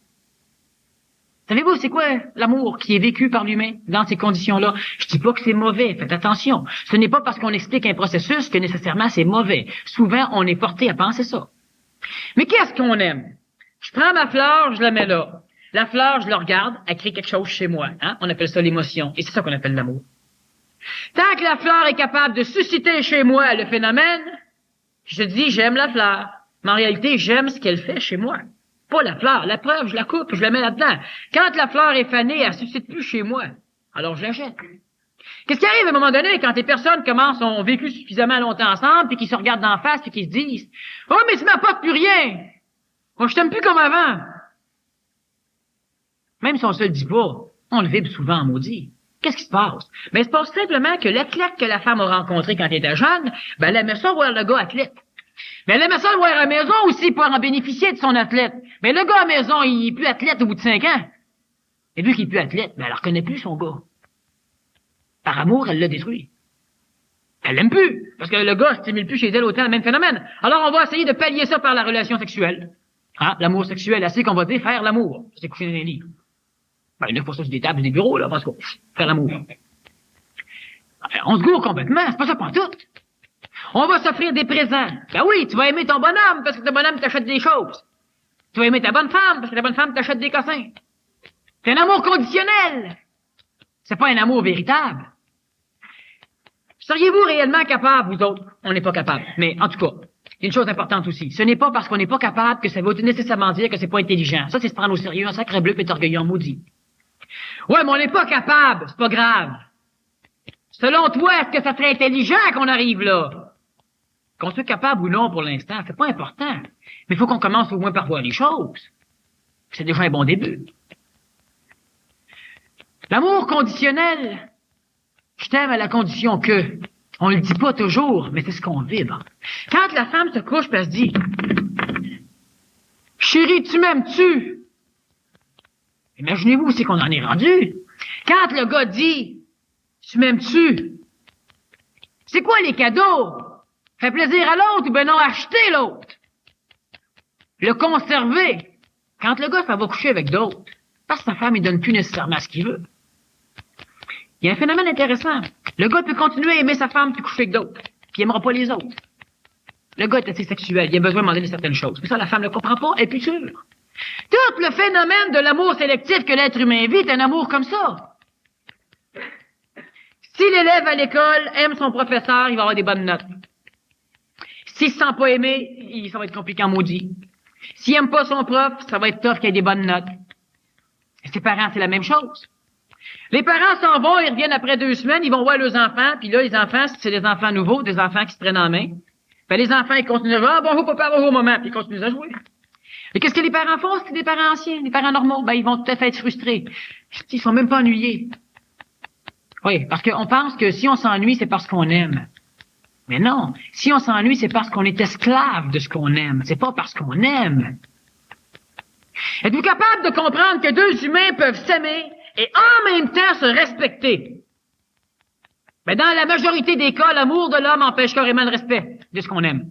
Savez-vous, c'est quoi l'amour qui est vécu par l'humain dans ces conditions-là? Je dis pas que c'est mauvais, faites attention. Ce n'est pas parce qu'on explique un processus que nécessairement c'est mauvais. Souvent, on est porté à penser ça. Mais qu'est-ce qu'on aime? Je prends ma fleur, je la mets là. La fleur, je la regarde, elle crée quelque chose chez moi. Hein? On appelle ça l'émotion. Et c'est ça qu'on appelle l'amour. Tant que la fleur est capable de susciter chez moi le phénomène, je dis j'aime la fleur. Mais en réalité, j'aime ce qu'elle fait chez moi. Pas la fleur. La preuve, je la coupe, je la mets là-dedans. Quand la fleur est fanée, elle suscite plus chez moi. Alors je la jette. Qu'est-ce qui arrive à un moment donné quand les personnes ont vécu suffisamment longtemps ensemble, puis qu'ils se regardent d'en face, puis qu'ils se disent « Oh, mais tu m'apportes plus rien! Moi, je t'aime plus comme avant! » Même si on se le dit pas, on le vibre souvent en maudit. Qu'est-ce qui se passe? Ben, il se passe simplement que l'athlète que la femme a rencontré quand elle était jeune, ben, elle aimait ça voir le gars athlète. Mais elle aimait ça le voir à la maison aussi pour en bénéficier de son athlète. Mais le gars à la maison, il est plus athlète au bout de 5 ans. Et vu qu'il est plus athlète, ben, elle ne reconnaît plus son gars. Par amour, elle l'a détruit. Elle l'aime plus, parce que le gars stimule plus chez elle autant le même phénomène. Alors, on va essayer de pallier ça par la relation sexuelle. Hein? L'amour sexuel, assez qu'on va dire faire l'amour. C'est coucher dans les lits. Ben, il y en a pour ça sur des tables, des bureaux, là, parce qu'on faire l'amour. On se gourre complètement, c'est pas ça pantoute. On va s'offrir des présents. Ben oui, tu vas aimer ton bonhomme, parce que ton bonhomme t'achète des choses. Tu vas aimer ta bonne femme, parce que ta bonne femme t'achète des cossins. C'est un amour conditionnel. C'est pas un amour véritable. Seriez-vous réellement capable, vous autres? On n'est pas capable. Mais, en tout cas, il y a une chose importante aussi. Ce n'est pas parce qu'on n'est pas capable que ça veut nécessairement dire que c'est pas intelligent. Ça, c'est se prendre au sérieux. Un sacre bleu peut être orgueilleux en maudit. Ouais, mais on n'est pas capable. C'est pas grave. Selon toi, est-ce que ça serait intelligent qu'on arrive là? Qu'on soit capable ou non pour l'instant, c'est pas important. Mais il faut qu'on commence au moins par voir les choses. C'est déjà un bon début. L'amour conditionnel, je t'aime à la condition que. On le dit pas toujours, mais c'est ce qu'on vibre. Quand la femme se couche, elle se dit « Chérie, tu m'aimes-tu? » Imaginez-vous où c'est qu'on en est rendu. Quand le gars dit « Tu m'aimes-tu? » C'est quoi les cadeaux? Fait plaisir à l'autre ou ben non, acheter l'autre? Le conserver. Quand le gars, ça va coucher avec d'autres, parce que sa femme, il donne plus nécessairement ce qu'il veut. Il y a un phénomène intéressant. Le gars peut continuer à aimer sa femme puis coucher avec d'autres. Puis il aimera pas les autres. Le gars est assez sexuel. Il a besoin de demander certaines choses. Mais ça, la femme ne le comprend pas. Elle est plus sûre. Tout le phénomène de l'amour sélectif que l'être humain vit est un amour comme ça. Si l'élève à l'école aime son professeur, il va avoir des bonnes notes. S'il se sent pas aimé, ça va être compliqué en maudit. S'il aime pas son prof, ça va être tough qu'il ait des bonnes notes. Et ses parents, c'est la même chose. Les parents s'en vont, ils reviennent après 2 semaines, ils vont voir leurs enfants, puis là, les enfants, c'est des enfants nouveaux, des enfants qui se prennent en main. Ben, les enfants, ils continuent à jouer, ah, bonjour papa, bonjour maman, puis ils continuent à jouer. Mais qu'est-ce que les parents font? C'est des parents anciens, des parents normaux, ben, ils vont tout à fait être frustrés. Ils sont même pas ennuyés. Oui, parce qu'on pense que si on s'ennuie, c'est parce qu'on aime. Mais non, si on s'ennuie, c'est parce qu'on est esclave de ce qu'on aime. C'est pas parce qu'on aime. Êtes-vous capable de comprendre que 2 humains peuvent s'aimer et en même temps se respecter? Ben, dans la majorité des cas, l'amour de l'homme empêche carrément le respect de ce qu'on aime.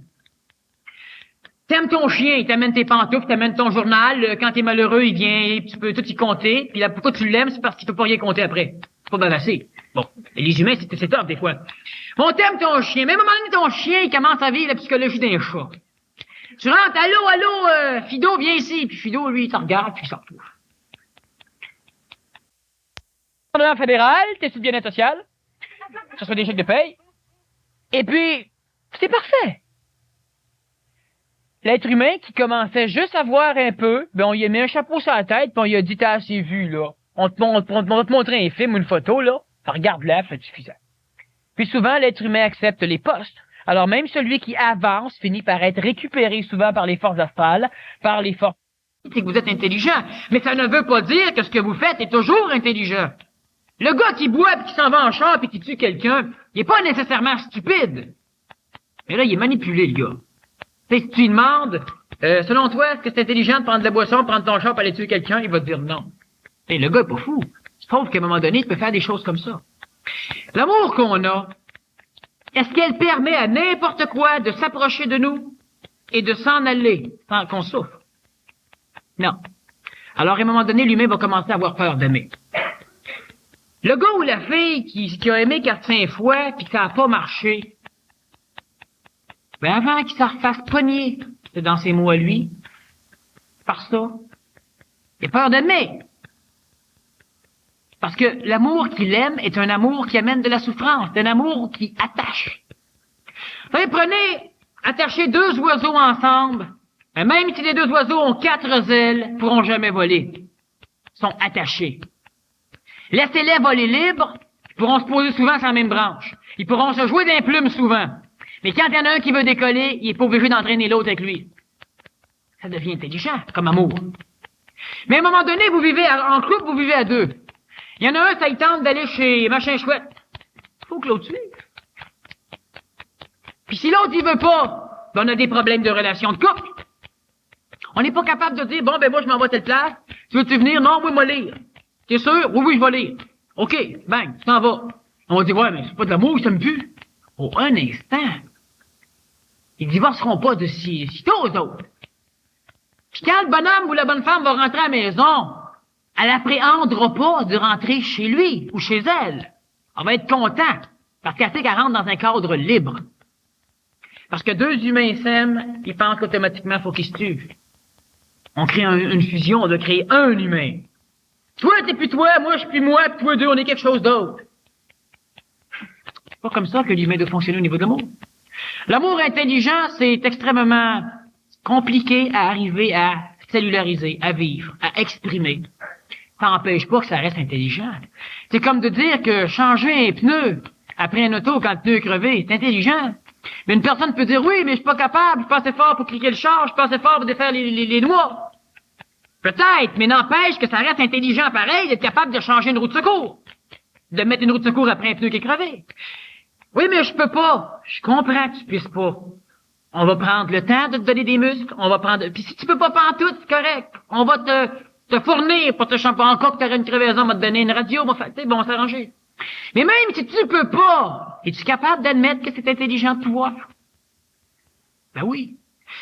T'aimes ton chien, il t'amène tes pantoufles, t'amène ton journal, quand t'es malheureux, il vient, tu peux tout y compter, puis là, pourquoi tu l'aimes, c'est parce qu'il peut pas rien compter après. C'est pas bavasser. Bon, et les humains, c'est top des fois. Bon, t'aimes ton chien, mais à un moment donné, ton chien, il commence à vivre la psychologie d'un chat. Tu rentres, allô, Fido, viens ici, puis Fido, lui, il te regarde, puis il s'en retrouve. Gouvernement fédéral, t'es sur le bien-être social, ça soit des chèques de paye, et puis, c'est parfait. L'être humain qui commençait juste à voir un peu, ben on lui a mis un chapeau sur la tête, puis on lui a dit t'as assez vu, là. On va te montrer un film ou une photo, là. Regarde-la, c'est suffisant. Puis souvent, l'être humain accepte les postes. Alors même celui qui avance finit par être récupéré souvent par les forces astrales, par les forces... C'est que vous êtes intelligent, mais ça ne veut pas dire que ce que vous faites est toujours intelligent. Le gars qui boit puis qui s'en va en char puis qui tue quelqu'un, il est pas nécessairement stupide. Mais là, il est manipulé, le gars. Si tu lui demandes, selon toi, est-ce que c'est intelligent de prendre de la boisson, prendre ton char pour aller tuer quelqu'un, il va te dire non. Et le gars est pas fou. Sauf qu'à un moment donné, il peut faire des choses comme ça. L'amour qu'on a, est-ce qu'elle permet à n'importe quoi de s'approcher de nous et de s'en aller sans qu'on souffre? Non. Alors, à un moment donné, l'humain va commencer à avoir peur d'aimer. Le gars ou la fille qui a aimé 4-5 fois puis que ça n'a pas marché, ben avant qu'il s'en refasse pogner, c'est dans ses mots à lui, par ça, il a peur d'aimer. Parce que l'amour qu'il aime est un amour qui amène de la souffrance, c'est un amour qui attache. Vous savez, attachez 2 oiseaux ensemble, ben même si les 2 oiseaux ont 4 ailes, ils pourront jamais voler. Ils sont attachés. Laissez-les voler libres, ils pourront se poser souvent sur la même branche. Ils pourront se jouer d'un plume souvent. Mais quand il y en a un qui veut décoller, il est pas obligé d'entraîner l'autre avec lui. Ça devient intelligent, comme amour. Mais à un moment donné, vous vivez en couple, vous vivez à 2. Il y en a un, ça il tente d'aller chez machin chouette. Faut que l'autre suive. Puis si l'autre, il veut pas, ben on a des problèmes de relation de couple. On n'est pas capable de dire, bon, ben moi, je m'en vais à telle place. Tu veux-tu venir? Non, moi, lire. T'es sûr? Oui, oui, je vais lire. OK, bang, tu t'en vas. On va dire, ouais, mais c'est pas de l'amour, ils s'aiment plus. Oh, un instant. Ils divorceront pas de sitôt aux autres. Puis quand le bonhomme ou la bonne femme va rentrer à la maison, elle appréhendera pas de rentrer chez lui ou chez elle. Elle va être contente parce qu'elle sait qu'elle rentre dans un cadre libre. Parce que 2 humains s'aiment, ils pensent qu'automatiquement, il faut qu'ils se tuent. On crée une fusion, on doit créer un humain. Toi, t'es plus toi, moi, je suis plus moi, puis toi deux, on est quelque chose d'autre. C'est pas comme ça que l'humain doit fonctionner au niveau de l'amour. L'amour intelligent, c'est extrêmement compliqué à arriver à cellulariser, à vivre, à exprimer. Ça n'empêche pas que ça reste intelligent. C'est comme de dire que changer un pneu après un auto quand le pneu est crevé, c'est intelligent. Mais une personne peut dire, oui, mais je suis pas capable, je suis pas assez fort pour cliquer le char, je suis pas assez fort pour défaire les noix. Peut-être, mais n'empêche que ça reste intelligent pareil d'être capable de changer une roue de secours. De mettre une roue de secours après un pneu qui est crevé. Oui, mais je peux pas. Je comprends que tu puisses pas. On va prendre le temps de te donner des muscles, on va prendre... Puis si tu peux pas pantoute, c'est correct. On va te fournir pour te champer encore que t'aurais une crevaison, on va te donner une radio, on va s'arranger. Mais même si tu peux pas, es-tu capable d'admettre que c'est intelligent de pouvoir? Ben oui.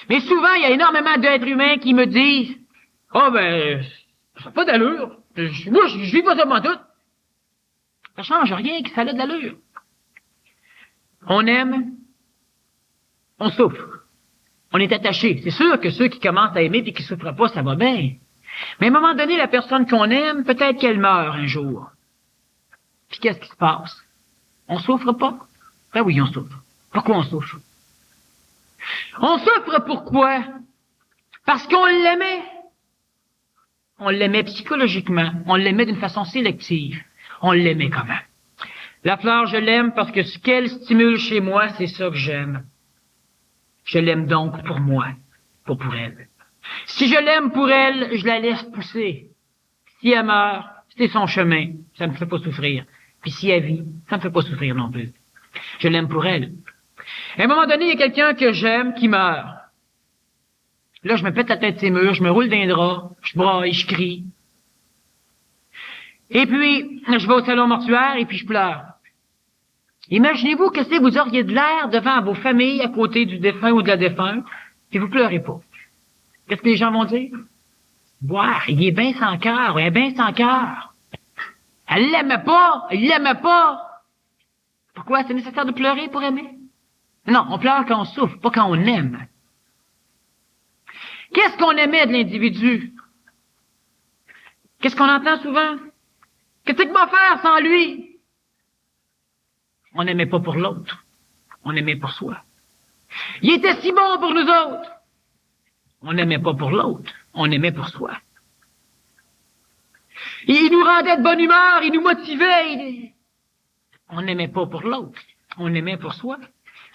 Mais souvent, il y a énormément d'êtres humains qui me disent, oh ben, ça n'a pas d'allure. Moi, je vis pas seulement tout. Ça change rien que ça a de l'allure. On aime, on souffre. On est attaché. C'est sûr que ceux qui commencent à aimer et qui souffrent pas, ça va bien. Mais à un moment donné, la personne qu'on aime, peut-être qu'elle meurt un jour. Puis qu'est-ce qui se passe? On souffre pas? Ben oui, on souffre. Pourquoi on souffre? On souffre pourquoi? Parce qu'on l'aimait. On l'aimait psychologiquement. On l'aimait d'une façon sélective. On l'aimait comment? La fleur, je l'aime parce que ce qu'elle stimule chez moi, c'est ça que j'aime. Je l'aime donc pour moi, pas pour elle. Si je l'aime pour elle, je la laisse pousser. Si elle meurt, c'est son chemin, ça me fait pas souffrir. Puis si elle vit, ça me fait pas souffrir non plus. Je l'aime pour elle. À un moment donné, il y a quelqu'un que j'aime qui meurt. Là, je me pète la tête ses murs, je me roule d'un drap, je braille, je crie. Et puis, je vais au salon mortuaire et puis je pleure. Imaginez-vous que si vous auriez de l'air devant vos familles à côté du défunt ou de la défunte, et vous pleurez pas. Qu'est-ce que les gens vont dire? Boire, il est bien sans cœur, elle est bien sans cœur. Elle l'aimait pas, il l'aimait pas. Pourquoi? C'est nécessaire de pleurer pour aimer? Non, on pleure quand on souffre, pas quand on aime. Qu'est-ce qu'on aimait de l'individu? Qu'est-ce qu'on entend souvent? Qu'est-ce qu'il va faire sans lui? On n'aimait pas pour l'autre. On aimait pour soi. Il était si bon pour nous autres. On n'aimait pas pour l'autre. On aimait pour soi. Il nous rendait de bonne humeur, il nous motivait. On n'aimait pas pour l'autre. On aimait pour soi.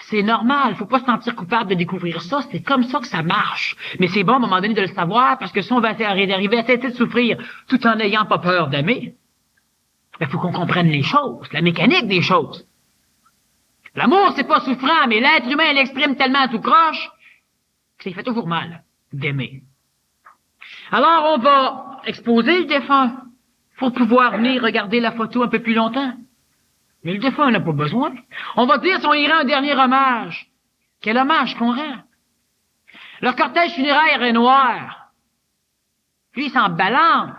C'est normal, faut pas se sentir coupable de découvrir ça, c'est comme ça que ça marche. Mais c'est bon à un moment donné de le savoir, parce que si on va arriver à cesser de souffrir tout en n'ayant pas peur d'aimer, il faut qu'on comprenne les choses, la mécanique des choses. L'amour, c'est pas souffrant, mais l'être humain l'exprime tellement à tout croche que ça fait toujours mal d'aimer. Alors, on va exposer le défunt pour pouvoir venir regarder la photo un peu plus longtemps. Mais le défunt n'a pas besoin. On va dire si on y rend un dernier hommage. Quel hommage qu'on rend? Leur cortège funéraire est noir. Lui, il s'en balance.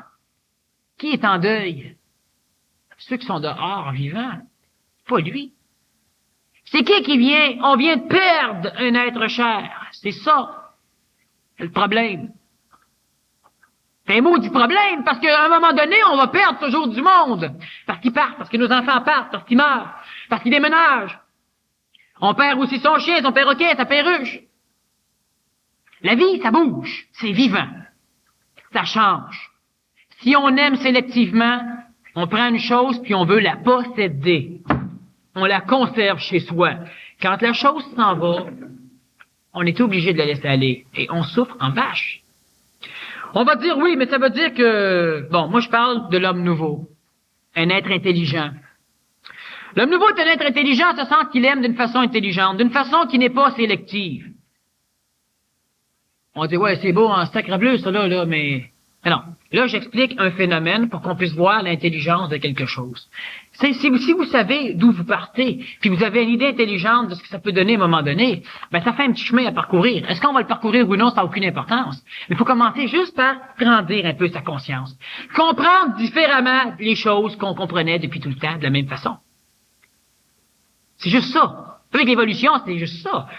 Qui est en deuil? Ceux qui sont dehors, vivants. Pas lui. C'est qui vient? On vient de perdre un être cher. C'est ça, le problème. C'est un maudit problème, parce qu'à un moment donné, on va perdre toujours du monde. Parce qu'ils partent, parce que nos enfants partent, parce qu'ils meurent, parce qu'ils déménagent. On perd aussi son chien, son perroquet, sa perruche. La vie, ça bouge, c'est vivant. Ça change. Si on aime sélectivement, on prend une chose puis on veut la posséder. On la conserve chez soi. Quand la chose s'en va, on est obligé de la laisser aller. Et on souffre en vache. On va dire oui, mais ça veut dire que... Bon, moi je parle de l'homme nouveau. Un être intelligent. L'homme nouveau est un être intelligent en ce sens qu'il aime d'une façon intelligente, d'une façon qui n'est pas sélective. On dit, ouais, c'est beau en sacrebleu, ça là, mais... Non. Là, j'explique un phénomène pour qu'on puisse voir l'intelligence de quelque chose. Si vous savez d'où vous partez, puis vous avez une idée intelligente de ce que ça peut donner à un moment donné, ben ça fait un petit chemin à parcourir. Est-ce qu'on va le parcourir ou non, ça n'a aucune importance. Mais il faut commencer juste par grandir un peu sa conscience. Comprendre différemment les choses qu'on comprenait depuis tout le temps de la même façon. C'est juste ça. Avec l'évolution, c'est juste ça.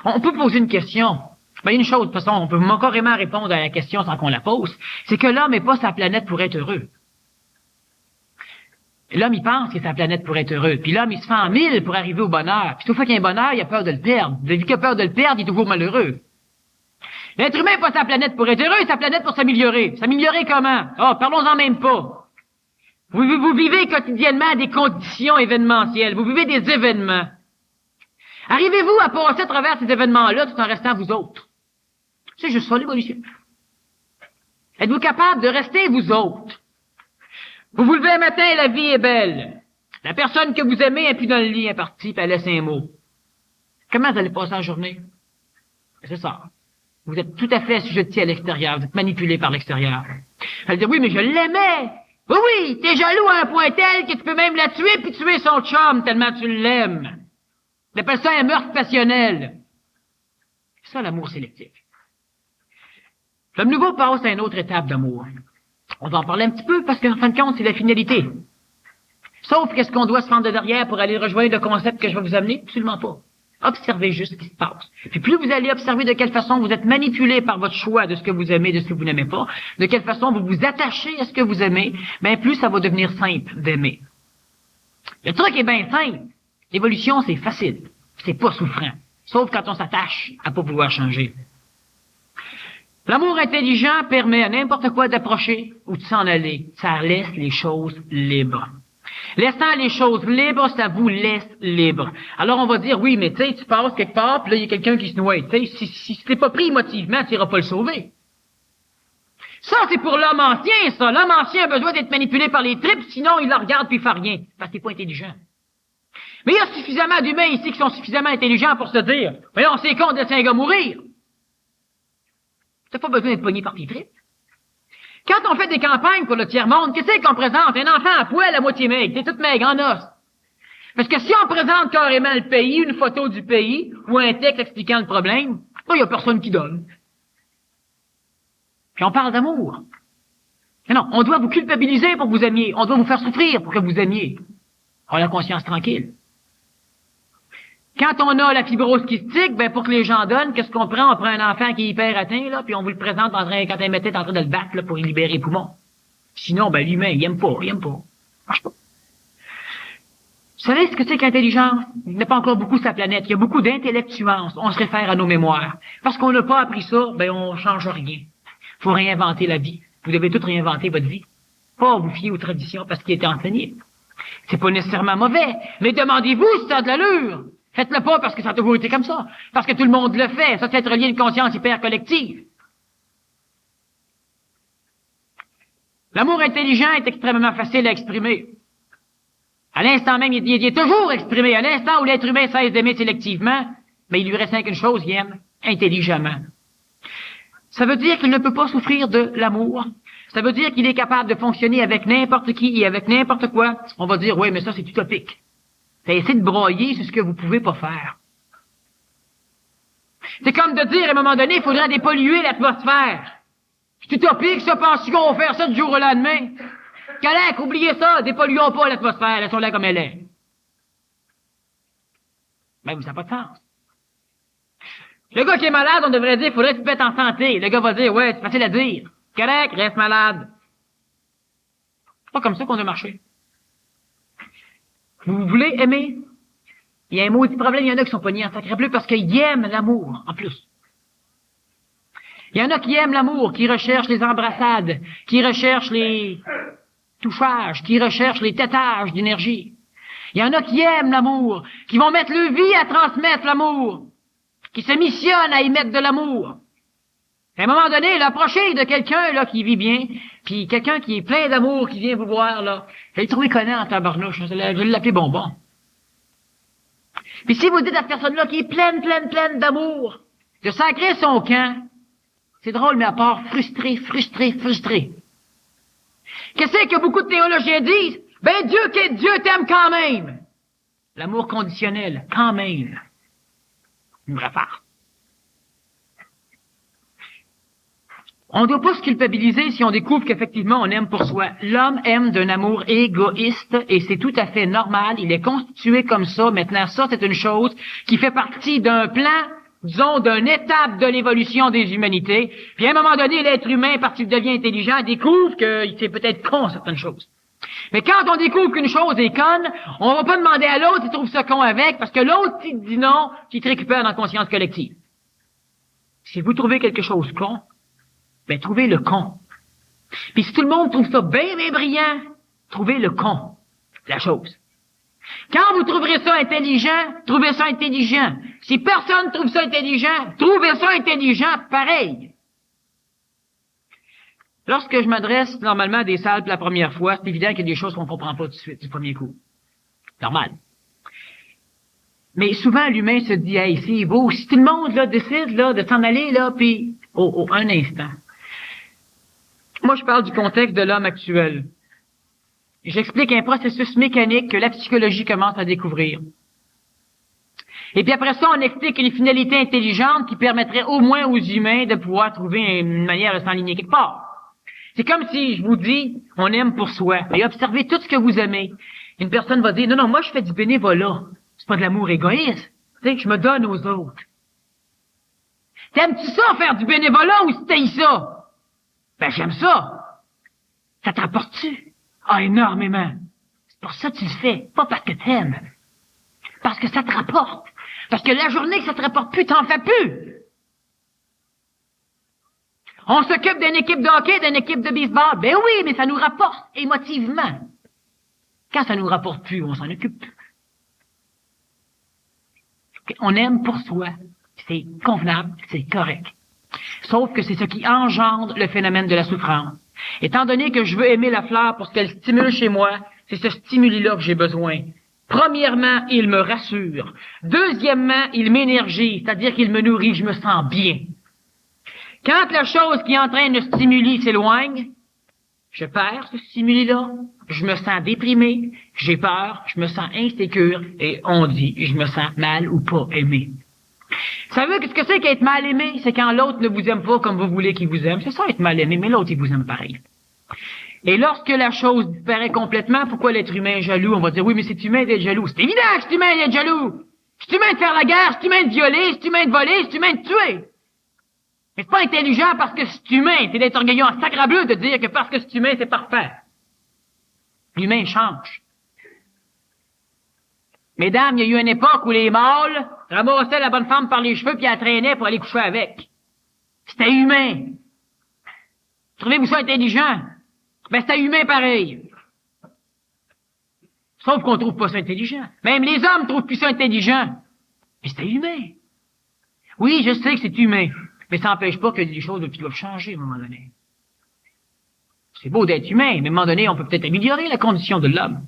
On peut poser une question. Ben, il y a une chose, de toute façon, on peut carrément répondre à la question sans qu'on la pose, c'est que l'homme n'est pas sa planète pour être heureux. L'homme, il pense que c'est sa planète pour être heureux. Puis l'homme, il se fait en mille pour arriver au bonheur. Puis tout fois qu'il y a un bonheur, il a peur de le perdre. Vu qu'il a peur de le perdre, il est toujours malheureux. L'être humain n'est pas sa planète pour être heureux, c'est sa planète pour s'améliorer. S'améliorer comment? Oh, parlons-en même pas. Vous vivez quotidiennement des conditions événementielles. Vous vivez des événements. Arrivez-vous à passer à travers ces événements-là tout en restant vous autres? C'est juste ça, l'évolution. Êtes-vous capable de rester vous autres? Vous vous levez un matin et la vie est belle. La personne que vous aimez est plus dans le lit, est partie, puis elle laisse un mot. Comment vous allez passer la journée? C'est ça. Vous êtes tout à fait assujetti à l'extérieur. Vous êtes manipulé par l'extérieur. Elle dit, oui, mais je l'aimais. Oui, t'es jaloux à un point tel que tu peux même la tuer puis tuer son chum tellement tu l'aimes. On appelle ça un meurtre passionnel. C'est ça, l'amour sélectif. L'homme nouveau passe à une autre étape d'amour. On va en parler un petit peu parce qu'en fin de compte, c'est la finalité. Sauf qu'est-ce qu'on doit se prendre de derrière pour aller rejoindre le concept que je vais vous amener? Absolument pas. Observez juste ce qui se passe. Puis plus vous allez observer de quelle façon vous êtes manipulé par votre choix de ce que vous aimez, de ce que vous n'aimez pas, de quelle façon vous vous attachez à ce que vous aimez, bien plus ça va devenir simple d'aimer. Le truc est bien simple. L'évolution, c'est facile. C'est pas souffrant. Sauf quand on s'attache à pas pouvoir changer. L'amour intelligent permet à n'importe quoi d'approcher ou de s'en aller. Ça laisse les choses libres. Laissant les choses libres, ça vous laisse libre. Alors on va dire, oui, mais tu sais, tu passes quelque part, puis là, il y a quelqu'un qui se noie. Tu sais, si t'es pas pris émotivement, tu iras pas le sauver. Ça, c'est pour l'homme ancien, ça. L'homme ancien a besoin d'être manipulé par les tripes, sinon il le regarde puis il fait rien. Parce qu'il est pas intelligent. Mais il y a suffisamment d'humains ici qui sont suffisamment intelligents pour se dire, voyons, c'est con de laisser un gars mourir. T'as pas besoin d'être pogné par tes tripes. Quand on fait des campagnes pour le tiers-monde, qu'est-ce qu'on présente? Un enfant à poil à moitié maigre. T'es toute maigre, en os. Parce que si on présente carrément le pays, une photo du pays, ou un texte expliquant le problème, il y a personne qui donne. Puis on parle d'amour. Mais non, on doit vous culpabiliser pour que vous aimiez. On doit vous faire souffrir pour que vous aimiez. On a la conscience tranquille. Quand on a la fibrose kystique, ben pour que les gens donnent, qu'est-ce qu'on prend? On prend un enfant qui est hyper atteint, là, puis on vous le présente quand un médecin est en train de le battre là, pour y libérer les poumons. Sinon, ben l'humain, il aime pas. Marche pas. Vous savez ce que c'est que l'intelligence? Il n'est pas encore beaucoup sa planète. Il y a beaucoup d'intellectuance. On se réfère à nos mémoires. Parce qu'on n'a pas appris ça, ben on change rien. Faut réinventer la vie. Vous devez tout réinventer votre vie. Pas vous fier aux traditions parce qu'il était enseigné. C'est pas nécessairement mauvais, mais demandez-vous si ça a de l'allure. Faites-le pas parce que ça a toujours été comme ça. Parce que tout le monde le fait. Ça, c'est être relié à une conscience hyper collective. L'amour intelligent est extrêmement facile à exprimer. À l'instant même, il est toujours exprimé. À l'instant où l'être humain cesse d'aimer sélectivement, mais il lui reste qu'une chose, il aime intelligemment. Ça veut dire qu'il ne peut pas souffrir de l'amour. Ça veut dire qu'il est capable de fonctionner avec n'importe qui et avec n'importe quoi. On va dire, oui, mais ça, c'est utopique. C'est essayer de broyer sur ce que vous pouvez pas faire. C'est comme de dire, à un moment donné, il faudrait dépolluer l'atmosphère. C'est utopique, ça, penses-tu qu'on va faire ça du jour au lendemain? Correct, oubliez ça, dépolluons pas l'atmosphère, laissons-la comme elle est. Ben, ça n'a pas de sens. Le gars qui est malade, on devrait dire, faudrait que tu te mettes en santé. Le gars va dire, ouais, c'est facile à dire. Correct, reste malade. C'est pas comme ça qu'on doit marcher. Vous voulez aimer? Il y a un maudit problème, il y en a qui sont pognés en sacré bleu parce qu'ils aiment l'amour, en plus. Il y en a qui aiment l'amour, qui recherchent les embrassades, qui recherchent les touchages, qui recherchent les tétages d'énergie. Il y en a qui aiment l'amour, qui vont mettre leur vie à transmettre l'amour, qui se missionnent à y mettre de l'amour. À un moment donné, l'approcher de quelqu'un là qui vit bien, puis quelqu'un qui est plein d'amour, qui vient vous voir, là, je vais le trouver connant en tabarnouche, je vais l'appeler bonbon. Puis si vous dites à cette personne-là qui est pleine d'amour, de sacrer son camp, c'est drôle, mais à part frustré. Qu'est-ce que beaucoup de théologiens disent? Ben Dieu t'aime quand même. L'amour conditionnel, quand même. Une vraie farce. On ne doit pas se culpabiliser si on découvre qu'effectivement on aime pour soi. L'homme aime d'un amour égoïste et c'est tout à fait normal. Il est constitué comme ça. Maintenant, ça, c'est une chose qui fait partie d'un plan, disons, d'une étape de l'évolution des humanités. Puis à un moment donné, l'être humain, parce qu'il devient intelligent, découvre qu'il c'est peut-être con certaines choses. Mais quand on découvre qu'une chose est conne, on va pas demander à l'autre s'il trouve ça con avec, parce que l'autre, s'il dit non, qu'il te récupère dans la conscience collective. Si vous trouvez quelque chose con, ben trouvez le con. Puis si tout le monde trouve ça bien brillant, trouvez le con, la chose. Quand vous trouverez ça intelligent, trouvez ça intelligent. Si personne trouve ça intelligent, trouvez ça intelligent pareil. Lorsque je m'adresse normalement à des salles pour la première fois, c'est évident qu'il y a des choses qu'on ne comprend pas tout de suite du premier coup. Normal. Mais souvent, l'humain se dit, hey, c'est beau. Si tout le monde là décide là de s'en aller là, puis un instant. Moi, je parle du contexte de l'homme actuel. J'explique un processus mécanique que la psychologie commence à découvrir. Et puis après ça, on explique une finalité intelligente qui permettrait au moins aux humains de pouvoir trouver une manière de s'enligner quelque part. C'est comme si je vous dis, on aime pour soi. Et observez tout ce que vous aimez. Une personne va dire, non, moi je fais du bénévolat. C'est pas de l'amour égoïste. Tu sais, que je me donne aux autres. T'aimes-tu ça, faire du bénévolat, ou si t'aimes ça? Ben, j'aime ça. Ça te rapporte-tu? Ah, énormément. C'est pour ça que tu le fais. Pas parce que t'aimes. Parce que ça te rapporte. Parce que la journée que ça te rapporte plus, t'en fais plus. On s'occupe d'une équipe de hockey, d'une équipe de baseball. Ben oui, mais ça nous rapporte émotivement. Quand ça nous rapporte plus, on s'en occupe. On aime pour soi. C'est convenable, c'est correct. Sauf que c'est ce qui engendre le phénomène de la souffrance. Étant donné que je veux aimer la fleur pour ce qu'elle stimule chez moi, c'est ce stimuli-là que j'ai besoin. Premièrement, il me rassure. Deuxièmement, il m'énergise, c'est-à-dire qu'il me nourrit, je me sens bien. Quand la chose qui entraîne le stimuli s'éloigne, je perds ce stimuli-là, je me sens déprimé, j'ai peur, je me sens insécure, et on dit, je me sens mal ou pas aimé. Vous savez ce que c'est qu'être mal aimé? C'est quand l'autre ne vous aime pas comme vous voulez qu'il vous aime. C'est ça être mal aimé, mais l'autre, il vous aime pareil. Et lorsque la chose disparaît complètement, pourquoi l'être humain est jaloux? On va dire, oui, mais c'est humain d'être jaloux. C'est évident que c'est humain d'être jaloux. C'est humain de faire la guerre, c'est humain de violer, c'est humain de voler, c'est humain de tuer. Mais c'est pas intelligent parce que c'est humain. C'est d'être orgueilleux en sacrableu de dire que parce que c'est humain, c'est parfait. L'humain change. Mesdames, il y a eu une époque où les mâles ramassaient la bonne femme par les cheveux puis la traînaient pour aller coucher avec. C'était humain. Trouvez-vous ça intelligent? Ben, c'était humain pareil. Sauf qu'on trouve pas ça intelligent. Même les hommes trouvent plus ça intelligent. Mais c'était humain. Oui, je sais que c'est humain. Mais ça n'empêche pas que les choses doivent changer à un moment donné. C'est beau d'être humain, mais à un moment donné, on peut peut-être améliorer la condition de l'homme.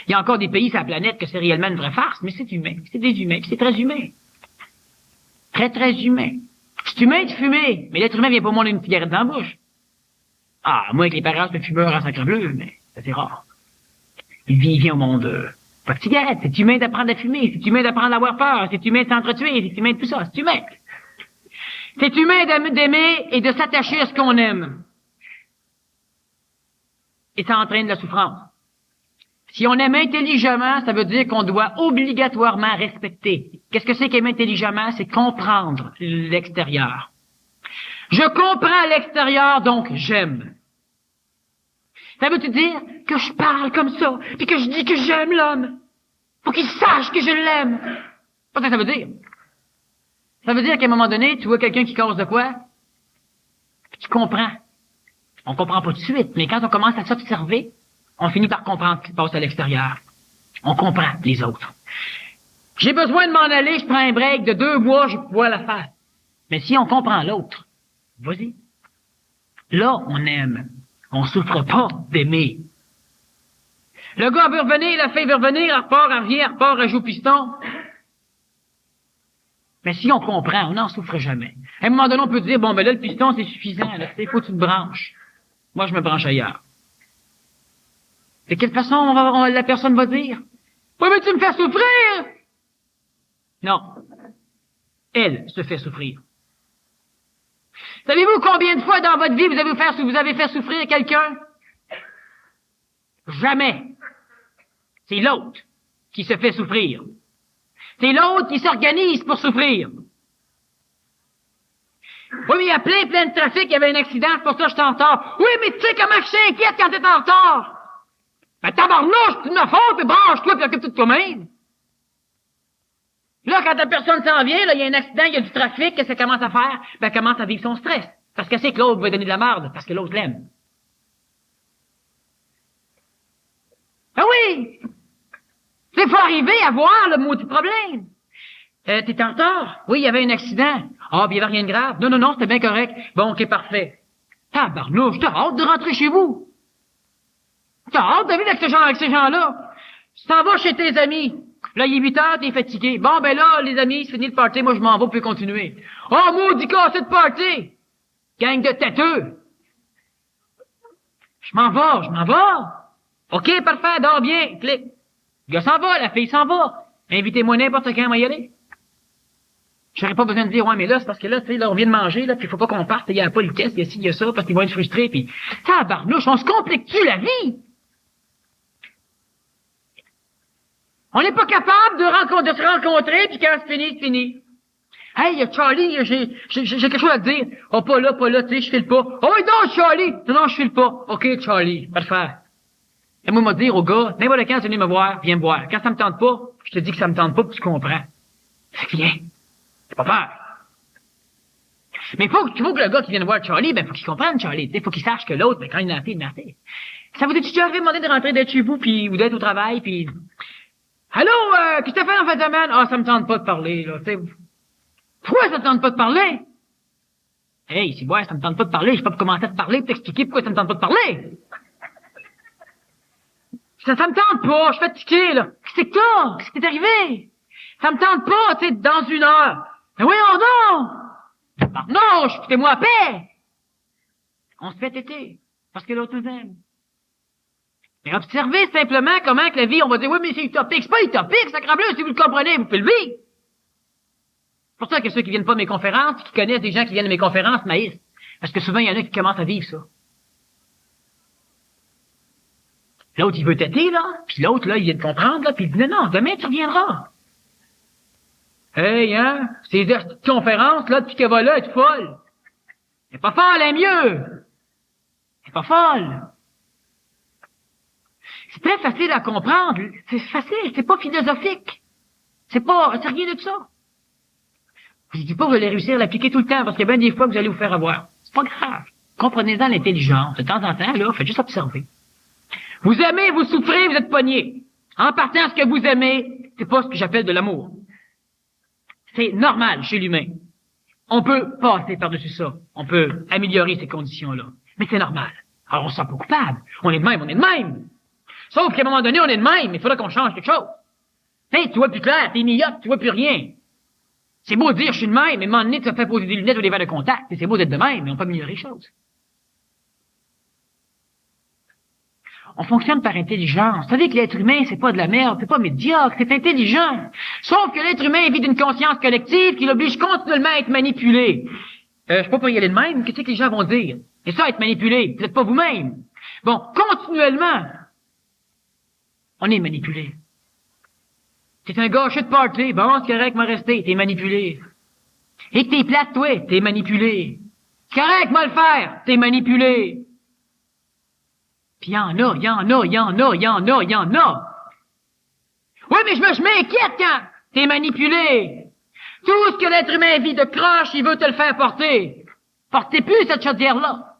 Il y a encore des pays sur la planète que c'est réellement une vraie farce, mais c'est humain. C'est des humains, c'est très humain. Très, très humain. C'est humain de fumer, mais l'être humain vient pas moins d'une cigarette dans la bouche. Ah, moi, avec les parents, je suis fumeur en sacre bleu, mais ça, c'est rare. Il vient au monde, pas de cigarette. C'est humain d'apprendre à fumer, c'est humain d'apprendre à avoir peur, c'est humain de s'entretuer, c'est humain de tout ça, c'est humain. C'est humain d'aimer et de s'attacher à ce qu'on aime. Et ça entraîne de la souffrance. Si on aime intelligemment, ça veut dire qu'on doit obligatoirement respecter. Qu'est-ce que c'est qu'aimer intelligemment? C'est comprendre l'extérieur. Je comprends l'extérieur, donc j'aime. Ça veut dire que je parle comme ça, puis que je dis que j'aime l'homme. Faut qu'il sache que je l'aime. C'est pas ça que ça veut dire. Ça veut dire qu'à un moment donné, tu vois quelqu'un qui cause de quoi, puis tu comprends. On comprend pas tout de suite, mais quand on commence à s'observer, on finit par comprendre ce qui se passe à l'extérieur. On comprend les autres. J'ai besoin de m'en aller, je prends un break de 2 mois, je vois la face. Mais si on comprend l'autre, vas-y. Là, on aime. On souffre pas d'aimer. Le gars veut revenir, la fille veut revenir, elle repart, elle revient, elle repart, elle joue au piston. Mais si on comprend, on n'en souffre jamais. À un moment donné, on peut dire, bon, ben là, le piston, c'est suffisant, là, il faut que tu te branches. Moi, je me branche ailleurs. De quelle façon la personne va dire? Oui, mais tu me fais souffrir! Non. Elle se fait souffrir. Savez-vous combien de fois dans votre vie vous avez fait souffrir quelqu'un? Jamais. C'est l'autre qui se fait souffrir. C'est l'autre qui s'organise pour souffrir. Oui, mais il y a plein de trafic, il y avait un accident, c'est pour ça que je suis en retard. Oui, mais tu sais comment je s'inquiète quand t'es en retard? Ben, tabarnouche, tu me faute, puis branche-toi, puis occupe-toi de toi-même. Là, quand la personne s'en vient, là, il y a un accident, il y a du trafic, qu'est-ce qu'elle commence à faire? Ben, elle commence à vivre son stress. Parce qu'elle sait que l'autre va donner de la merde, parce que l'autre l'aime. Ah oui! Il faut arriver à voir le maudit problème. T'es en retard? Oui, il y avait un accident. Ah, puis il n'y avait rien de grave. Non, c'était bien correct. Bon, ok, parfait. Tabarnouche, t'as hâte de rentrer chez vous. T'as hâte de vivre avec ces gens-là. Tu t'en vas chez tes amis. Là, il est 8 heures, t'es fatigué. Bon, ben là, les amis, c'est fini le party, moi je m'en vais, vous pouvez continuer. Oh, maudit cassé de party! Gang de têteux! Je m'en vais. OK, parfait, dors bien, clique. Le gars s'en va, la fille s'en va. Invitez-moi n'importe quand, moi y aller. J'aurais pas besoin de dire, ouais, mais là, c'est parce que là, tu sais, là, on vient de manger, là, puis il faut pas qu'on parte, il y a la politesse, il y a ci, il y a ça, parce qu'ils vont être frustrés, puis tabarnouche, on se complique-tu la vie? On n'est pas capable de se rencontrer, puis quand c'est fini. Hey, Charlie, j'ai quelque chose à te dire. Oh, pas là, tu sais, je file pas. Oh, oui, non, Charlie! Non, je file pas. OK, Charlie, parfait. Et moi, me dire au gars, n'importe quand, tu viens me voir, viens me voir. Quand ça me tente pas, je te dis que ça me tente pas, puis tu comprends. Viens. C'est pas peur. Mais faut que le gars qui vienne voir Charlie, ben, faut qu'il comprenne Charlie. Il faut qu'il sache que l'autre, ben, quand il a fait, il a fait. Ça vous est-tu arrivé de demander de rentrer d'être chez vous, puis, ou d'être au travail, puis... Allô, qu'est-ce que t'as fait en fin de semaine? Ah, ça me tente pas de parler, là, tu sais. Pourquoi ça te tente pas de parler? Hey, si, ouais, ça me tente pas de parler, j'ai pas commencé à te parler, pour t'expliquer pourquoi ça me tente pas de parler. Ça me tente pas, je suis fatigué, là. Qu'est-ce que t'as? Qu'est-ce qui t'est arrivé? Ça me tente pas, tu sais, dans 1 heure. Mais voyons donc! Non, foutez-moi à paix! On se fait têter, parce que l'autre nous aime. Mais observez simplement comment que la vie, on va dire, oui, mais c'est utopique. C'est pas utopique, sacrebleu, si vous le comprenez, vous pouvez le vivre. C'est pour ça que ceux qui viennent pas de mes conférences, qui connaissent des gens qui viennent de mes conférences, maïs. Parce que souvent, il y en a qui commencent à vivre ça. L'autre, il veut têter, là, puis l'autre, là, il vient de comprendre, là, puis il dit, non, demain, tu reviendras. Hey, hein, ces conférences, là, depuis qu'elle va là, elle est folle. Elle est pas folle, elle est mieux. Elle est pas folle. C'est très facile à comprendre. C'est facile, c'est pas philosophique. C'est rien de ça. Je dis pas que vous allez réussir à l'appliquer tout le temps, parce qu'il y a bien des fois que vous allez vous faire avoir. C'est pas grave. Comprenez-en l'intelligence. De temps en temps, là, faites juste observer. Vous aimez, vous souffrez, vous êtes pogné. En partant, ce que vous aimez, c'est pas ce que j'appelle de l'amour. C'est normal chez l'humain. On peut passer par-dessus ça. On peut améliorer ces conditions-là. Mais c'est normal. Alors on se sent pas coupable. On est de même. Sauf qu'à un moment donné, on est de même. Il faudra qu'on change quelque chose. Hey, tu vois plus clair, t'es myope, tu vois plus rien. C'est beau de dire je suis de même, mais à un moment donné, tu te fais poser des lunettes ou des verres de contact. Et c'est beau d'être de même, mais on peut améliorer les choses. On fonctionne par intelligence. Vous savez que l'être humain, c'est pas de la merde, c'est pas médiocre, c'est intelligent. Sauf que l'être humain vit d'une conscience collective qui l'oblige continuellement à être manipulé. Je peux pas y aller de même. Qu'est-ce que les gens vont dire? Et ça, être manipulé. Vous n'êtes pas vous-même. Bon, continuellement, on est manipulé. T'es un gâcheux de party. Bon, c'est correct, m'a resté. T'es manipulé. Et que t'es plate, toi, t'es manipulé. C'est correct, m'a le faire. T'es manipulé. Puis y en a, y en a, y en a, y en a, y en a. Oui, mais je m'inquiète quand t'es manipulé. Tout ce que l'être humain vit de croche, il veut te le faire porter. Portez plus cette chaudière-là.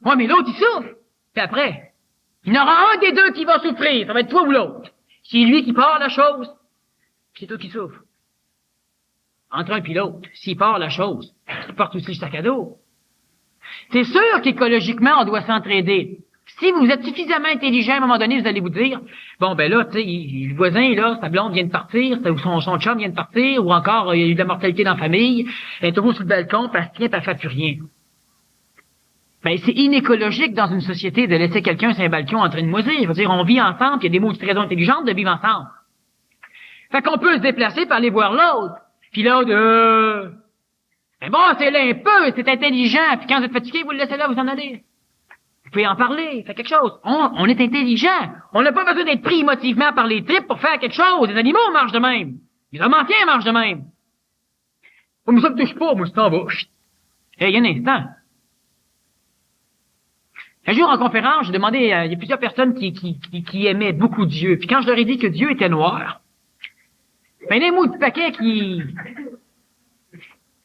Oui, mais l'autre, il souffre. Puis après, il y en aura un des deux qui va souffrir. Ça va être toi ou l'autre. C'est lui qui part la chose, c'est toi qui souffres. Entre un puis l'autre, s'il part la chose, il porte aussi le sac à dos. C'est sûr qu'écologiquement, on doit s'entraider. Si vous êtes suffisamment intelligent, à un moment donné, vous allez vous dire, bon, ben là, tu sais, le voisin, là, sa blonde vient de partir, ou son chum vient de partir, ou encore, il y a eu de la mortalité dans la famille, elle est toujours sur le balcon, puis elle se tient, puis elle fait plus rien. Ben, c'est inécologique dans une société de laisser quelqu'un sur un balcon en train de moisir. Je veux dire, on vit ensemble, puis il y a des mots de raisons intelligentes de vivre ensemble. Fait qu'on peut se déplacer pour aller voir l'autre. Puis l'autre, mais bon, c'est là un peu, c'est intelligent, puis quand vous êtes fatigué, vous le laissez là, vous en allez. Vous pouvez en parler, faites quelque chose. On est intelligent. On n'a pas besoin d'être pris émotivement par les tripes pour faire quelque chose. Les animaux marchent de même. Les hommes entiers marchent de même. Oh, mais ça me touche pas, moi, c'est en bas. Hey, il y a un instant. Un jour, en conférence, j'ai demandé, il y a plusieurs personnes qui aimaient beaucoup Dieu. Puis quand je leur ai dit que Dieu était noir, ben, les mots du paquet qui...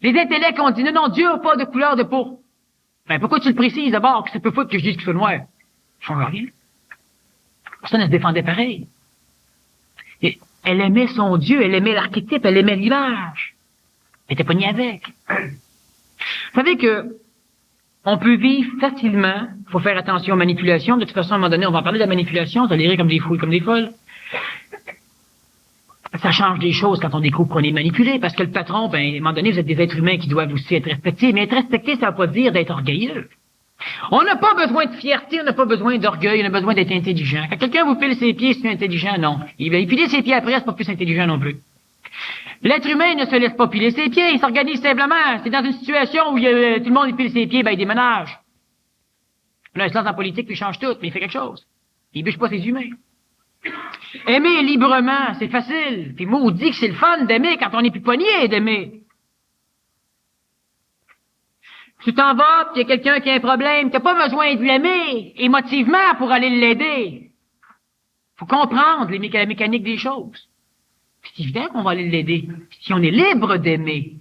Les intellects ont dit, non, Dieu n'a pas de couleur de peau. Ben, pourquoi tu le précises d'abord que ça peut foutre que je dise qu'il soit noir? Je change rien. Personne ne se défendait pareil. Et elle aimait son Dieu, elle aimait l'archétype, elle aimait l'image. Elle était pognée avec. Vous savez que on peut vivre facilement, faut faire attention aux manipulations. De toute façon, à un moment donné, on va en parler de la manipulation, vous allez rire comme des fous, comme des folles. Ça change des choses quand on découvre qu'on est manipulé, parce que le patron, ben, à un moment donné, vous êtes des êtres humains qui doivent aussi être respectés. Mais être respecté, ça ne veut pas dire d'être orgueilleux. On n'a pas besoin de fierté, on n'a pas besoin d'orgueil, on a besoin d'être intelligent. Quand quelqu'un vous pile ses pieds, c'est intelligent, non. Il va piler ses pieds après, c'est pas plus intelligent non plus. L'être humain ne se laisse pas piler ses pieds, il s'organise simplement. C'est dans une situation où tout le monde il pile ses pieds, ben il déménage. Là, il se lance en politique puis il change tout, mais il fait quelque chose. Il bûche pas ses humains. Aimer librement, c'est facile. Puis maudit que c'est le fun d'aimer quand on n'est plus pogné d'aimer. Tu t'en vas, puis il y a quelqu'un qui a un problème, t'as pas besoin de l'aimer émotivement pour aller l'aider. Faut comprendre la mécanique des choses. C'est évident qu'on va aller l'aider. Si on est libre d'aimer.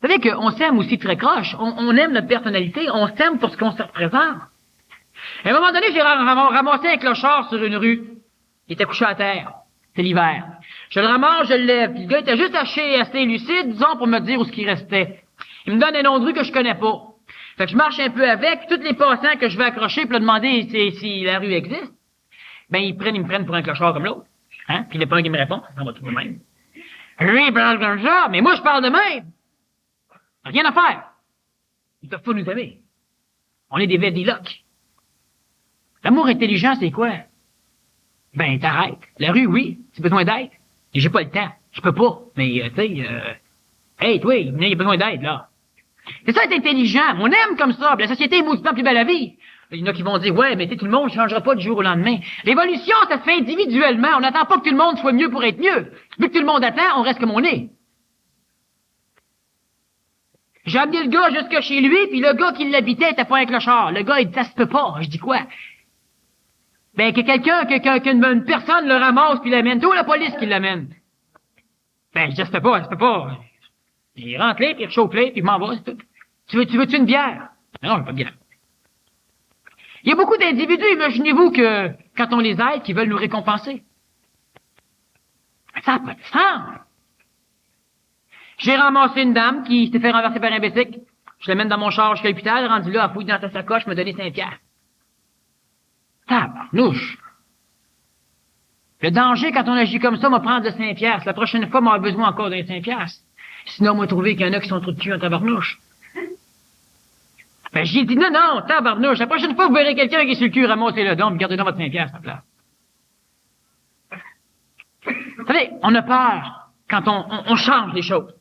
Vous savez qu'on s'aime aussi très croche. On aime notre personnalité, on s'aime pour ce qu'on se représente. À un moment donné, j'ai ramassé un clochard sur une rue. Il était couché à terre. C'est l'hiver. Je le ramasse, je le lève. Puis le gars était juste assez lucide, disons, pour me dire où ce qui restait. Il me donne un nom de rue que je connais pas. Fait que je marche un peu avec, puis tous les passants que je vais accrocher pour leur demander si la rue existe, ben ils me prennent pour un clochard comme l'autre. Hein? Puis il n'y a pas un qui me répond, ça va tout de même. Lui, il parle comme ça, mais moi je parle de même. Rien à faire. Ils peuvent pas nous aimer. On est des védiloques. L'amour intelligent, c'est quoi? Ben, t'arrêtes. La rue, oui, c'est besoin d'aide. Et j'ai pas le temps. Je peux pas. Mais, tu sais, hey, toi, il y a besoin d'aide, là. C'est ça être intelligent. On aime comme ça. La société est mauditement plus belle à vie. Il y en a qui vont dire, ouais, mais tout le monde ne changera pas du jour au lendemain. L'évolution, ça se fait individuellement. On n'attend pas que tout le monde soit mieux pour être mieux. Vu que tout le monde attend, on reste comme on est. J'ai amené le gars jusque chez lui, puis le gars qui l'habitait était pas un clochard. Le gars, il dit, ça se peut pas. Je dis quoi? Ben, que quelqu'un, qu'une personne le ramasse puis l'amène. Toi, la police qui l'amène. Ben, je dis, ça se peut pas, ça se peut pas. Il rentre là, puis il réchauffe là, puis il m'en va, c'est tout. Tu veux-tu une bière? Ben non, je veux pas de bière. Il y a beaucoup d'individus, imaginez-vous que, quand on les aide, qui veulent nous récompenser. Ça n'a pas de sens. J'ai ramassé une dame qui s'est fait renverser par un bicycle. Je l'amène dans mon char jusqu'à l'hôpital, rendu là, elle fouille dans sa sacoche, me donner 5 piastres. Tabarnouche. Le danger, quand on agit comme ça, m'a prendre de 5 piastres. La prochaine fois, m'aura besoin encore d'un 5 piastres. Sinon, moi, trouver qu'il y en a qui sont trop de cul en tabarnouche. Ben, j'ai dit, non, tabarnouche. La prochaine fois, vous verrez quelqu'un qui est sur le cul, ramassez-le donc, gardez dans votre 5 piastres à la place. Vous savez, on a peur quand on change les choses.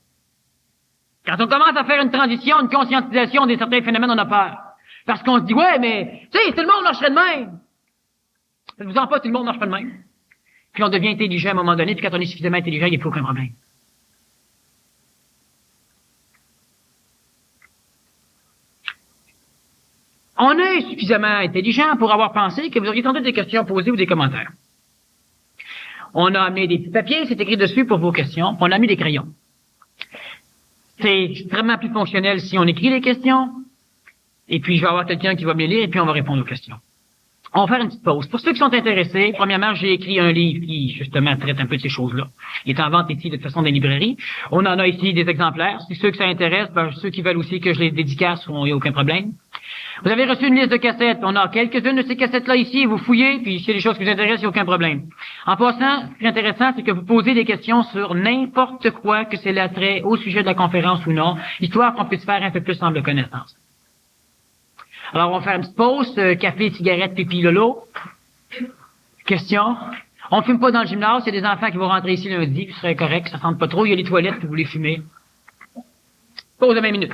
Quand on commence à faire une transition, une conscientisation de certains phénomènes, on a peur. Parce qu'on se dit, ouais, mais, tu sais, tout le monde marcherait de même. Ça ne vous en pas, tout le monde marche pas de même. Puis on devient intelligent à un moment donné, puis quand on est suffisamment intelligent, il n'y a plus aucun problème. On est suffisamment intelligent pour avoir pensé que vous auriez sans doute des questions posées ou des commentaires. On a amené des petits papiers, c'est écrit dessus pour vos questions. On a mis des crayons. C'est extrêmement plus fonctionnel si on écrit les questions, et puis je vais avoir quelqu'un qui va me les lire, et puis on va répondre aux questions. On va faire une petite pause. Pour ceux qui sont intéressés, premièrement, j'ai écrit un livre qui, justement, traite un peu de ces choses-là. Il est en vente ici, de toute façon, dans les librairies. On en a ici des exemplaires. Si ceux que ça intéresse, ben, ceux qui veulent aussi que je les dédicace, il n'y a aucun problème. Vous avez reçu une liste de cassettes. On a quelques-unes de ces cassettes-là ici. Vous fouillez, puis s'il y a des choses qui vous intéressent, il n'y a aucun problème. En passant, ce qui est intéressant, c'est que vous posez des questions sur n'importe quoi, que c'est l'attrait au sujet de la conférence ou non, histoire qu'on puisse faire un peu plus ensemble connaissance. Alors, on va faire une petite pause, café, cigarette, pipi, lolo. Question. On ne fume pas dans le gymnase. Il y a des enfants qui vont rentrer ici lundi, ce serait correct, ça sente pas trop. Il y a les toilettes, puis vous les fumez. Pause de 20 minutes.